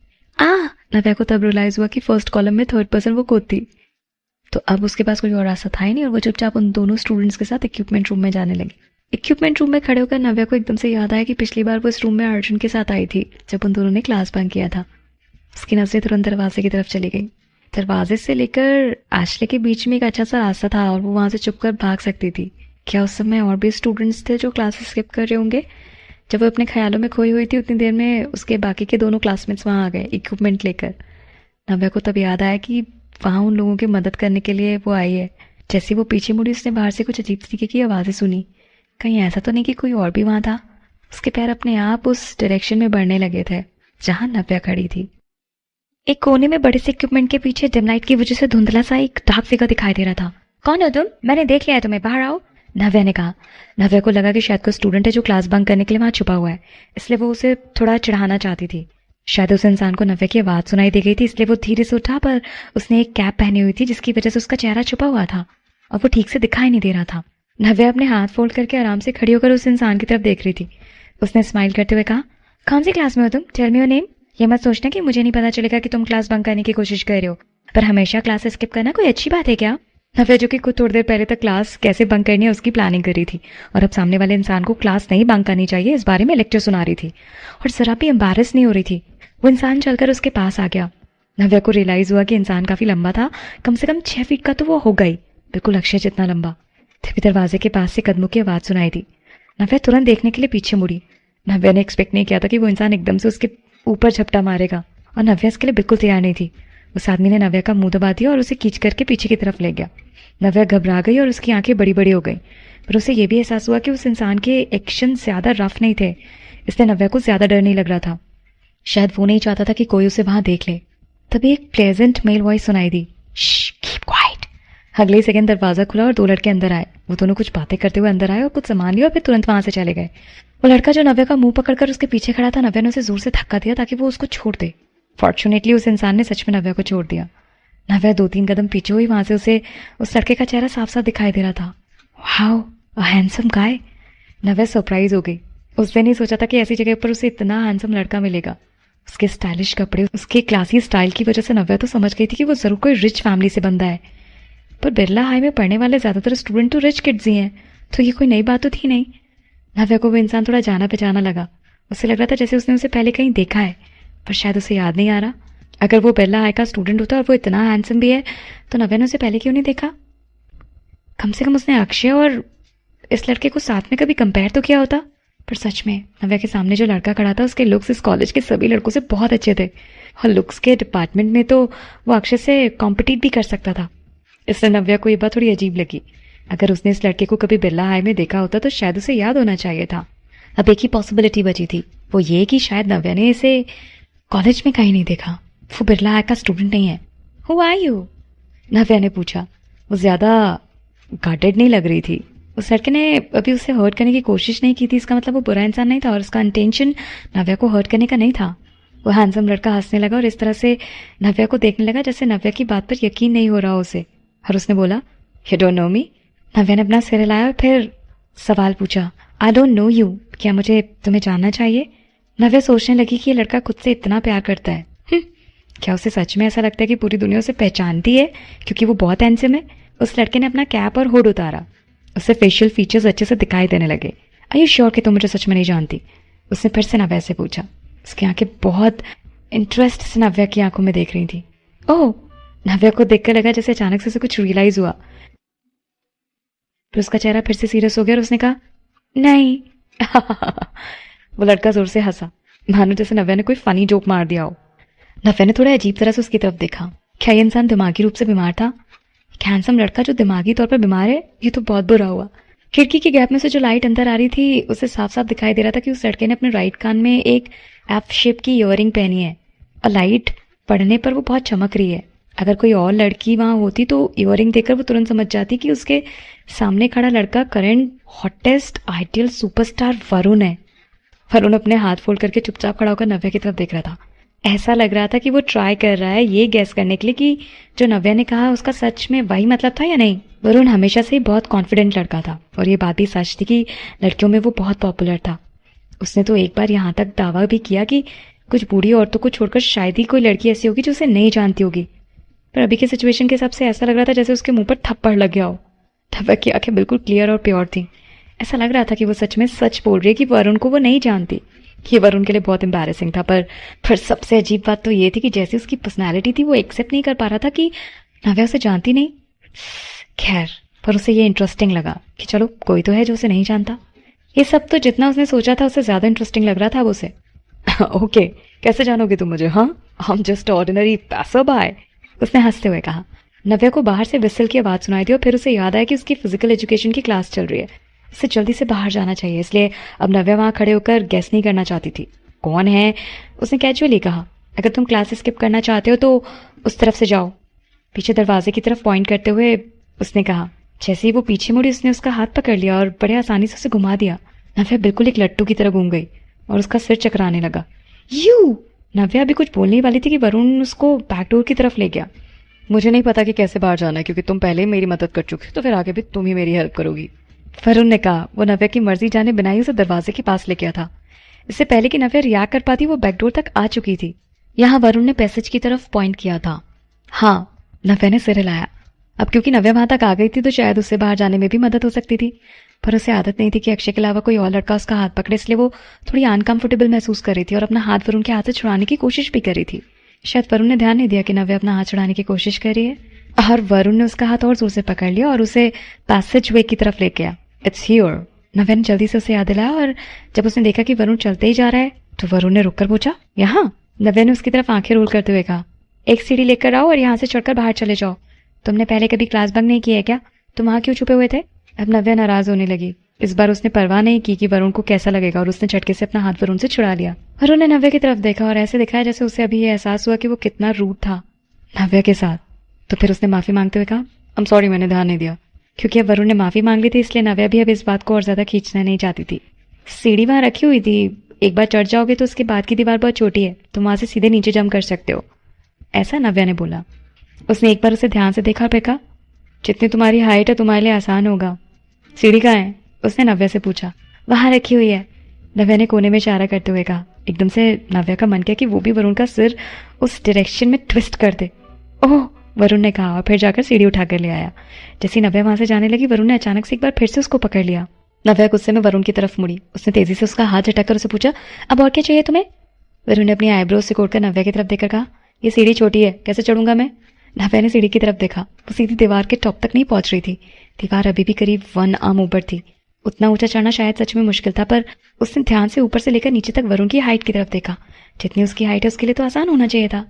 नव्या को तब रियलाइज हुआ कि फर्स्ट कॉलम में थर्ड पर्सन वो खुद थी। तो अब उसके पास कोई और रास्ता था ही नहीं और वो चुपचाप उन दोनों स्टूडेंट्स के साथ इक्विपमेंट रूम में जाने लगी। इक्विपमेंट रूम में खड़े होकर नव्या को एकदम से याद आया कि पिछली बार वो इस रूम में अर्जुन के साथ आई थी जब उन दोनों ने क्लास बंक किया था। उसकी नजरें तुरंत दरवाजे की तरफ चली गई। दरवाजे से लेकर आश्ले के बीच में एक अच्छा सा रास्ता था और वो वहां से चुपकर भाग सकती थी। क्या उस समय और भी स्टूडेंट्स थे जो क्लासेस स्किप कर रहे होंगे? जब वो अपने ख्यालों में खोई हुई थी उतनी देर में उसके बाकी के दोनों क्लासमेट्स वहां आ गए इक्विपमेंट लेकर। नव्या को तब याद आया कि वहां उन लोगों की मदद करने के लिए वो आई है। जैसे वो पीछे मुड़ी उसने बाहर से कुछ अजीब तरीके की आवाजें सुनी। कहीं ऐसा तो नहीं कि कोई और भी वहां था? उसके पैर अपने आप उस डायरेक्शन में बढ़ने लगे थे जहां नव्या खड़ी थी। एक कोने में बड़े से इक्विपमेंट के पीछे डिम लाइट की वजह से धुंधला सा एक डार्क फिगर दिखाई दे रहा था। कौन हो तुम? मैंने देख लिया है तुम्हें, बाहर आओ, नव्या ने कहा। नव्या को लगा कि शायद कोई स्टूडेंट है जो क्लास बंक करने के लिए वहां छुपा हुआ है, इसलिए वो उसे थोड़ा चिढ़ाना चाहती थी। शायद उस इंसान को नव्या की आवाज सुनाई दे गई थी, इसलिए वो धीरे से उठा, पर उसने एक कैप पहनी हुई थी जिसकी वजह से उसका चेहरा छुपा हुआ था और वो ठीक से दिखाई नहीं दे रहा था। नव्या अपने हाथ फोल्ड करके आराम से खड़ी होकर उस इंसान की तरफ देख रही थी। उसने स्माइल करते हुए कहा, कौन सी क्लास में हो तुम? Tell me your name. ये मत सोचना कि मुझे नहीं पता चलेगा कि तुम क्लास बंक करने की कोशिश कर रहे हो, पर हमेशा क्लास स्किप करना कोई अच्छी बात है क्या? नव्या, जो कि खुद थोड़ी देर पहले तक क्लास कैसे बंक करनी है उसकी प्लानिंग करी थी और अब सामने वाले इंसान को क्लास नहीं बंक करनी चाहिए इस बारे में लेक्चर सुना रही थी और जरा भी एम्बैरेस नहीं हो रही थी। वो इंसान चलकर उसके पास आ गया। नव्या को रियलाइज हुआ कि इंसान काफी लंबा था, कम से कम 6 फीट का तो वो हो गई, बिल्कुल अक्षय जितना लंबा। तभी दरवाजे के पास से कदमों की आवाज सुनाई दी। नव्या तुरंत देखने के लिए पीछे मुड़ी। नव्या ने एक्सपेक्ट नहीं किया था कि वो इंसान एकदम से उसके ऊपर झपटा मारेगा और नव्या इसके लिए बिल्कुल तैयार नहीं थी। उस आदमी ने नव्या का मुंह दबा दिया और उसे खींच करके पीछे की तरफ ले गया। नव्या घबरा गई और उसकी आंखें बड़ी बड़ी हो गई, पर उसे यह भी एहसास हुआ कि उस इंसान के एक्शन ज्यादा रफ नहीं थे, इसलिए नव्या को ज्यादा डर नहीं लग रहा था। शायद वो नहीं चाहता था कि कोई उसे वहां देख ले। तभी एक प्लेजेंट मेल वॉइस सुनाई दी, कीप क्वाइट। अगले सेकंड दरवाजा खुला और 2 लड़के अंदर आए। वो दोनों कुछ बातें करते हुए अंदर आए और कुछ सामान लिया और फिर तुरंत वहां से चले गए। वो लड़का जो नव्या का मुंह पकड़कर उसके पीछे खड़ा था, नव्या ने उसे जोर से धक्का दिया ताकि वो उसको छोड़ दे। फॉर्चुनेटली उस इंसान ने सच में नव्या को छोड़ दिया। नव्या 2-3 कदम पीछे हुई, वहां से उसे उस लड़के का चेहरा साफ साफ दिखाई दे रहा था। Wow, a handsome guy. Navya surprise हो गई। उसने नहीं सोचा था कि ऐसी जगह पर उसे इतना हैंडसम लड़का मिलेगा। उसके स्टाइलिश कपड़े, उसके क्लासी स्टाइल की वजह से नव्या तो समझ गई थी कि वो जरूर कोई रिच फैमिली से बंदा है। पर बिरला हाई में पढ़ने वाले ज्यादातर स्टूडेंट तो रिच किड्स ही हैं, तो ये कोई नई बात तो थी नहीं। नव्या को वो इंसान थोड़ा जाना पहचाना लगा। उसे लग रहा था जैसे उसने उसे पहले कहीं देखा है, पर शायद उसे याद नहीं आ रहा। अगर वो बिरला हाई का स्टूडेंट होता और वो इतना हैंडसम भी है तो नव्या ने उसे पहले क्यों नहीं देखा? कम से कम उसने अक्षय और इस लड़के को साथ में कभी कंपेयर तो किया होता। पर सच में नव्या के सामने जो लड़का खड़ा था उसके लुक्स इस कॉलेज के सभी लड़कों से बहुत अच्छे थे और लुक्स के डिपार्टमेंट में तो वो अक्षय से कॉम्पिटिट भी कर सकता था। इसलिए नव्या को ये बात थोड़ी अजीब लगी। अगर उसने इस लड़के को कभी बिरला हाई में देखा होता तो शायद उसे याद होना चाहिए था। अब एक ही पॉसिबिलिटी बची थी, वो ये कि शायद नव्या ने इसे कॉलेज में कहीं नहीं देखा। वो बिरला हाई का स्टूडेंट नहीं है। Who are you? नव्या ने पूछा। वो ज्यादा गार्डेड नहीं लग रही थी। उस लड़के ने अभी उसे हर्ट करने की कोशिश नहीं की थी, इसका मतलब वो बुरा इंसान नहीं था और उसका इंटेंशन नव्या को हर्ट करने का नहीं था। वो हैंडसम लड़का हंसने लगा और इस तरह से नव्या को देखने लगा जैसे नव्या की बात पर यकीन नहीं हो रहा उसे, और उसने बोला, यू डोंट नो मी? नव्या ने अपना सिर हिलाया और फिर सवाल पूछा, आई डोंट नो यू, क्या मुझे तुम्हें जानना चाहिए? नव्या सोचने लगी कि ये लड़का खुद से इतना प्यार करता है। क्या उसे सच में ऐसा लगता है कि पूरी दुनिया उसे पहचानती है क्योंकि वो बहुत हैंडसम है? उस लड़के ने अपना कैप और हुड उतारा। उससे फेशियल फीचर्स अच्छे से दिखाई देने लगे। आर यू श्योर कि तुम मुझे सच में नहीं जानती? उसने फिर से नव्या से पूछा। उसकी आंखें बहुत इंटरेस्ट से नव्या की आंखों में देख रही थी। ओह, नव्या को देखकर लगा जैसे अचानक से उसे कुछ रियलाइज हुआ। फिर उसका चेहरा फिर से सीरियस हो गया और उसने कहा, नहीं। वो लड़का जोर से हंसा, मानो जैसे नव्या ने कोई फनी जोक मार दिया हो। नव्या ने थोड़ा अजीब तरह से उसकी तरफ देखा। क्या ये इंसान दिमागी रूप से बीमार था? एक हैंडसम लड़का जो दिमागी तौर पर बीमार है, ये तो बहुत बुरा हुआ। खिड़की के गैप में से जो लाइट अंदर आ रही थी उसे साफ साफ दिखाई दे रहा था कि उस लड़के ने अपने राइट कान में एक एफ शेप की ईयरिंग पहनी है और लाइट पड़ने पर वो बहुत चमक रही है। अगर कोई और लड़की वहां होती तो ईयरिंग देखकर वो तुरंत समझ जाती कि उसके सामने खड़ा लड़का current hottest ideal superstar Varun है। वरुण अपने हाथ फोल्ड करके चुपचाप खड़ा होकर नव्या की तरफ देख रहा था। ऐसा लग रहा था कि वो ट्राई कर रहा है ये गैस करने के लिए कि जो नव्या ने कहा उसका सच में वही मतलब था या नहीं। वरुण हमेशा से बहुत कॉन्फिडेंट लड़का था और ये बात भी सच थी कि लड़कियों में वो बहुत पॉपुलर था। उसने तो एक बार यहाँ तक दावा भी किया कि कुछ बूढ़ी औरतों को छोड़कर शायद ही कोई लड़की ऐसी होगी जो उसे नहीं जानती होगी। पर अभी की सिचुएशन के हिसाब से ऐसा लग रहा था जैसे उसके मुंह पर थप्पड़ लग गया हो। नव्या की आंखें बिल्कुल क्लियर और प्योर थी। ऐसा लग रहा था कि वो सच में सच बोल रही है कि वरुण को वो नहीं जानती। ये वरुण के लिए बहुत एम्बैरेसिंग था। पर सबसे अजीब बात तो ये थी कि जैसी उसकी पर्सनैलिटी थी वो एक्सेप्ट नहीं कर पा रहा था कि नव्या उसे जानती नहीं। खैर, पर उसे ये इंटरेस्टिंग लगा कि चलो कोई तो है जो उसे नहीं जानता। ये सब तो जितना उसने सोचा था उससे ज्यादा इंटरेस्टिंग लग रहा था अब उसे। ओके, कैसे जानोगे तुम मुझे? हाँ, I am just ordinary passer by, उसने हंसते हुए कहा। नव्या को बाहर से विसल की आवाज सुनाई दी और फिर उसे याद आया कि उसकी फिजिकल एजुकेशन की क्लास चल रही है। उसे जल्दी से बाहर जाना चाहिए, इसलिए अब नव्या वहां खड़े होकर गेस नहीं करना चाहती थी। कौन है? उसने कैजुअली कहा। अगर तुम क्लास स्किप करना चाहते हो तो उस तरफ से जाओ, पीछे दरवाजे की तरफ पॉइंट करते हुए उसने कहा। जैसे ही वो पीछे मुड़ी उसने उसका हाथ पकड़ लिया और बड़े आसानी से उसे घुमा दिया। नव्या बिल्कुल एक लट्टू की तरह घूम गई और उसका सिर चकराने लगा। यू! नव्या अभी कुछ बोलने वाली थी कि वरुण उसको बैकडोर की तरफ ले गया। मुझे नहीं पता कि कैसे बाहर जाना है क्योंकि तुम पहले ही मेरी मदद कर चुकी, तो फिर आगे भी तुम ही मेरी हेल्प करोगी, वरुण ने कहा। वो नव्या की मर्जी जाने बिना ही उसे दरवाजे के पास ले गया था। इससे पहले कि नव्या रिएक्ट कर पाती वो बैकडोर तक आ चुकी थी। यहाँ वरुण ने पैसेज की तरफ पॉइंट किया था। हाँ, नव्या ने सिर हिलाया। अब क्योंकि नव्या वहां तक आ गई थी तो शायद उससे बाहर जाने में भी मदद हो सकती थी, पर उसे आदत नहीं थी कि अक्षय के अलावा कोई और लड़का उसका हाथ पकड़े, इसलिए वो थोड़ी अनकंफर्टेबल महसूस कर रही थी और अपना हाथ वरुण के हाथ से छुड़ाने की कोशिश भी कर रही थी। शायद वरुण ने ध्यान नहीं दिया कि नव्या अपना हाथ छुड़ाने की कोशिश कर रही है और वरुण ने उसका हाथ और जोर से पकड़ लिया और उसे पैसेज वे की तरफ ले गया। इट्स हियर, नव्या ने जल्दी से उसे याद दिलाया और जब उसने देखा कि वरुण चलते ही जा रहा है तो वरुण ने रुककर पूछा, यहाँ? नव्या ने उसकी तरफ आंखें रोल करते हुए कहा, एक सीढ़ी लेकर आओ और यहाँ से चढ़कर बाहर चले जाओ। तुमने पहले कभी क्लास बंक नहीं किया है क्या? तुम वहां क्यों छुपे हुए थे? अब नव्या नाराज होने लगी। इस बार उसने परवाह नहीं की कि वरुण को कैसा लगेगा और उसने झटके से अपना हाथ वरुण से छुड़ा लिया। वरुण ने नव्या की तरफ देखा और ऐसे दिखाया जैसे उसे अभी ये एहसास हुआ कि वो कितना रूड था नव्या के साथ। तो फिर उसने माफी मांगते हुए कहा, आई एम सॉरी, मैंने ध्यान नहीं दिया। क्योंकि अब वरुण ने माफी मांग ली थी इसलिए नव्या भी अब इस बात को और ज्यादा खींचना नहीं चाहती थी। सीढ़ी वहां रखी हुई थी, एक बार चढ़ जाओगे तो उसके बाद की दीवार बहुत छोटी है, तुम वहां से सीधे नीचे जंप कर सकते हो, ऐसा नव्या ने बोला। उसने एक बार उसे ध्यान से देखा और फिर कहा, जितनी तुम्हारी हाइट है तुम्हारे लिए आसान होगा। सीढ़ी कहाँ है? उसने नव्या से पूछा। वहां रखी हुई है, नव्या ने कोने में इशारा करते हुए कहा। एकदम से नव्या का मन किया कि वो भी वरुण का सिर उस डायरेक्शन में ट्विस्ट कर दे। ओह, वरुण ने कहा और फिर जाकर सीढ़ी उठाकर ले आया। जैसी नव्या वहां से जाने लगी वरुण ने अचानक से एक बार फिर से उसको पकड़ लिया। नव्या गुस्से में वरुण की तरफ मुड़ी। उसने तेजी से उसका हाथ झटककर उसे पूछा, अब और क्या चाहिए तुम्हें? वरुण ने अपनी आईब्रोज से कोड़कर नव्या की तरफ देखकर कहा, ये सीढ़ी छोटी है, कैसे चढ़ूंगा मैं? नव्या ने सीढ़ी की तरफ देखा। वो सीधी दीवार के टॉप तक नहीं पहुंच रही थी। दीवार अभी भी करीब 1 आर्म ऊपर थी। उतना ऊंचा चढ़ना शायद सच में मुश्किल था, पर उसने ध्यान से ऊपर से लेकर नीचे तक वरुण की हाइट की तरफ देखा। जितनी उसकी हाइट है उसके लिए तो आसान होना चाहिए था।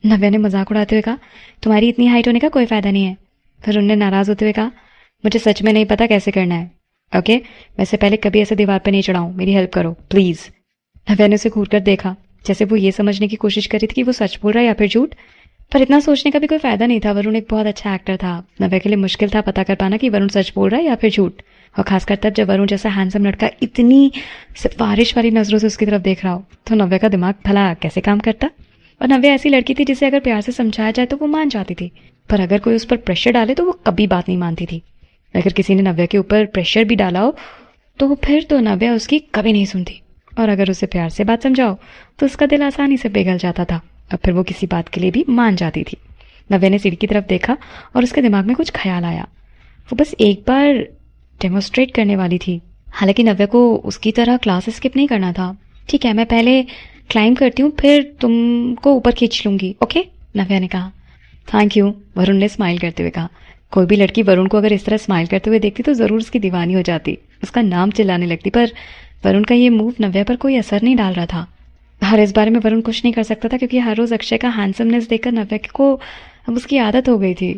नव्या ने मजाक उड़ाते हुए कहा, तुम्हारी इतनी हाइट होने का कोई फायदा नहीं है। वरुण ने नाराज होते हुए कहा, मुझे सच में नहीं पता कैसे करना है। ओके, वैसे पहले कभी ऐसे दीवार पर नहीं चढ़ाऊं, मेरी हेल्प करो प्लीज। नव्या ने उसे घूर कर देखा, जैसे वो ये समझने की कोशिश कर रही थी कि वो सच बोल रहा है या फिर झूठ, पर इतना सोचने का भी कोई फायदा नहीं था। वरुण एक बहुत अच्छा एक्टर था। नव्या के लिए मुश्किल था पता कर पाना कि वरुण सच बोल रहा है या फिर झूठ, और खासकर तब जब वरुण जैसा हैंडसम लड़का इतनी सिफारिश वाली नजरों से उसकी तरफ देख रहा हो। तो नव्या का दिमाग भला कैसे काम करता? और नव्या ऐसी लड़की थी जिसे अगर प्यार से समझाया जाए तो वो मान जाती थी, पर अगर कोई उस पर प्रेशर डाले तो वो कभी बात नहीं मानती थी। अगर किसी ने नव्या के ऊपर प्रेशर भी डाला हो तो फिर तो नव्या उसकी कभी नहीं सुनती, और अगर उसे प्यार से बात समझाओ तो उसका दिल आसानी से पिघल जाता था, और फिर वो किसी बात के लिए भी मान जाती थी। नव्या ने सीढ़ी की तरफ देखा और उसके दिमाग में कुछ ख्याल आया। वो बस एक बार डेमोस्ट्रेट करने वाली थी। हालांकि नव्या को उसकी तरह क्लास स्किप नहीं करना था। ठीक है, मैं पहले क्लाइंब करती हूँ, फिर तुमको ऊपर खींच लूंगी, ओके? नव्या ने कहा। थैंक यू, वरुण ने स्माइल करते हुए कहा। कोई भी लड़की वरुण को अगर इस तरह स्माइल करते हुए देखती तो जरूर उसकी दीवानी हो जाती, उसका नाम चिल्लाने लगती। पर वरुण का ये मूव नव्या पर कोई असर नहीं डाल रहा था। हर इस बारे में वरुण कुछ नहीं कर सकता था क्योंकि हर रोज अक्षय का हैंडसमनेस देखकर नव्या को अब उसकी आदत हो गई थी।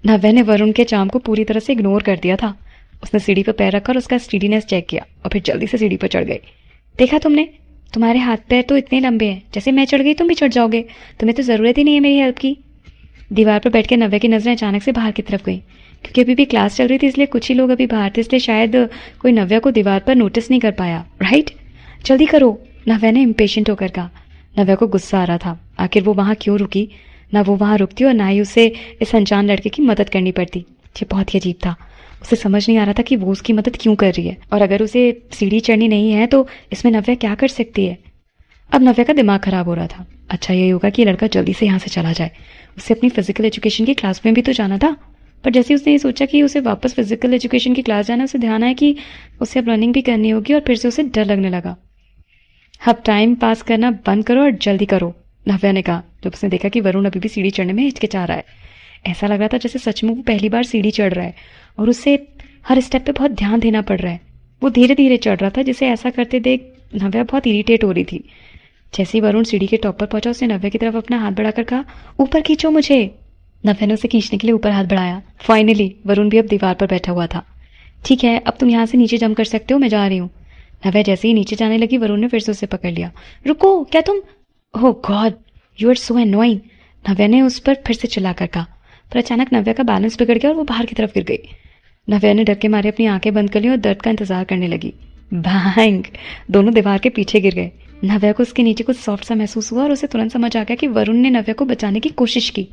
नव्या ने वरुण के चार्म को पूरी तरह से इग्नोर कर दिया था। उसने सीढ़ी पर पैर रखा और उसका स्टीडीनेस चेक किया और फिर जल्दी से सीढ़ी पर चढ़ गई। देखा तुमने, तुम्हारे हाथ पैर तो इतने लंबे हैं, जैसे मैं चढ़ गई तुम भी चढ़ जाओगे। तुम्हें तो ज़रूरत ही नहीं है मेरी हेल्प की। दीवार पर बैठ के नव्या की नज़रें अचानक से बाहर की तरफ गई, क्योंकि अभी भी क्लास चल रही थी, इसलिए कुछ ही लोग अभी बाहर थे, इसलिए शायद कोई नव्या को दीवार पर नोटिस नहीं कर पाया। राइट, जल्दी करो, नव्या ने इम्पेशेंट होकर कहा। नव्या को गुस्सा आ रहा था, आखिर वो वहाँ क्यों रुकी। ना वो वहाँ रुकती और ना ही उसे इस अनजान लड़के की मदद करनी पड़ती। ये बहुत ही अजीब था। उसे समझ नहीं आ रहा था कि वो उसकी मदद क्यों कर रही है, और अगर उसे सीढ़ी चढ़नी नहीं है तो इसमें नव्या क्या कर सकती है। अब नव्या का दिमाग खराब हो रहा था। अच्छा यही होगा कि ये लड़का जल्दी से यहाँ से चला जाए। उसे अपनी फिजिकल एजुकेशन की क्लास में भी तो जाना था। पर जैसे उसने ये सोचा कि उसे वापस फिजिकल एजुकेशन की क्लास जाना, उसे ध्यान आया कि उसे अब रनिंग भी करनी होगी, और फिर से उसे डर लगने लगा। अब टाइम पास करना बंद करो और जल्दी करो, नव्या ने कहा, जब उसने देखा कि वरुण अभी भी सीढ़ी चढ़ने में हिचकिचा रहा है। ऐसा लग रहा था जैसे सच में वो पहली बार सीढ़ी चढ़ रहा है और उसे हर स्टेप पे बहुत ध्यान देना पड़ रहा है। वो धीरे धीरे चढ़ रहा था, जिसे ऐसा करते देख नव्या बहुत इरिटेट हो रही थी। जैसे ही वरुण सीढ़ी के टॉप पर पहुंचा, उसने नव्या की तरफ अपना हाथ बढ़ाकर कहा, ऊपर खींचो मुझे। नव्या ने उसे खींचने के लिए ऊपर हाथ बढ़ाया। फाइनली वरुण भी अब दीवार पर बैठा हुआ था। ठीक है, अब तुम यहाँ से नीचे जंप कर सकते हो, मैं जा रही हूँ। नव्या जैसे ही नीचे जाने लगी, वरुण ने फिर से उसे पकड़ लिया। रुको, क्या तुम, oh God, you are so annoying, Navya ने उस पर फिर से चिल्लाकर कहा। पर अचानक नव्या का बैलेंस बिगड़ गया और वो बाहर की तरफ गिर गई। नव्या ने डर के मारे अपनी आंखें बंद कर ली और दर्द का इंतजार करने लगी। बैंग, दोनों दीवार के पीछे गिर गए। नव्या को उसके नीचे कुछ सॉफ्ट सा महसूस हुआ और उसे तुरंत समझ आ गया कि वरुण ने नव्या को बचाने की कोशिश की।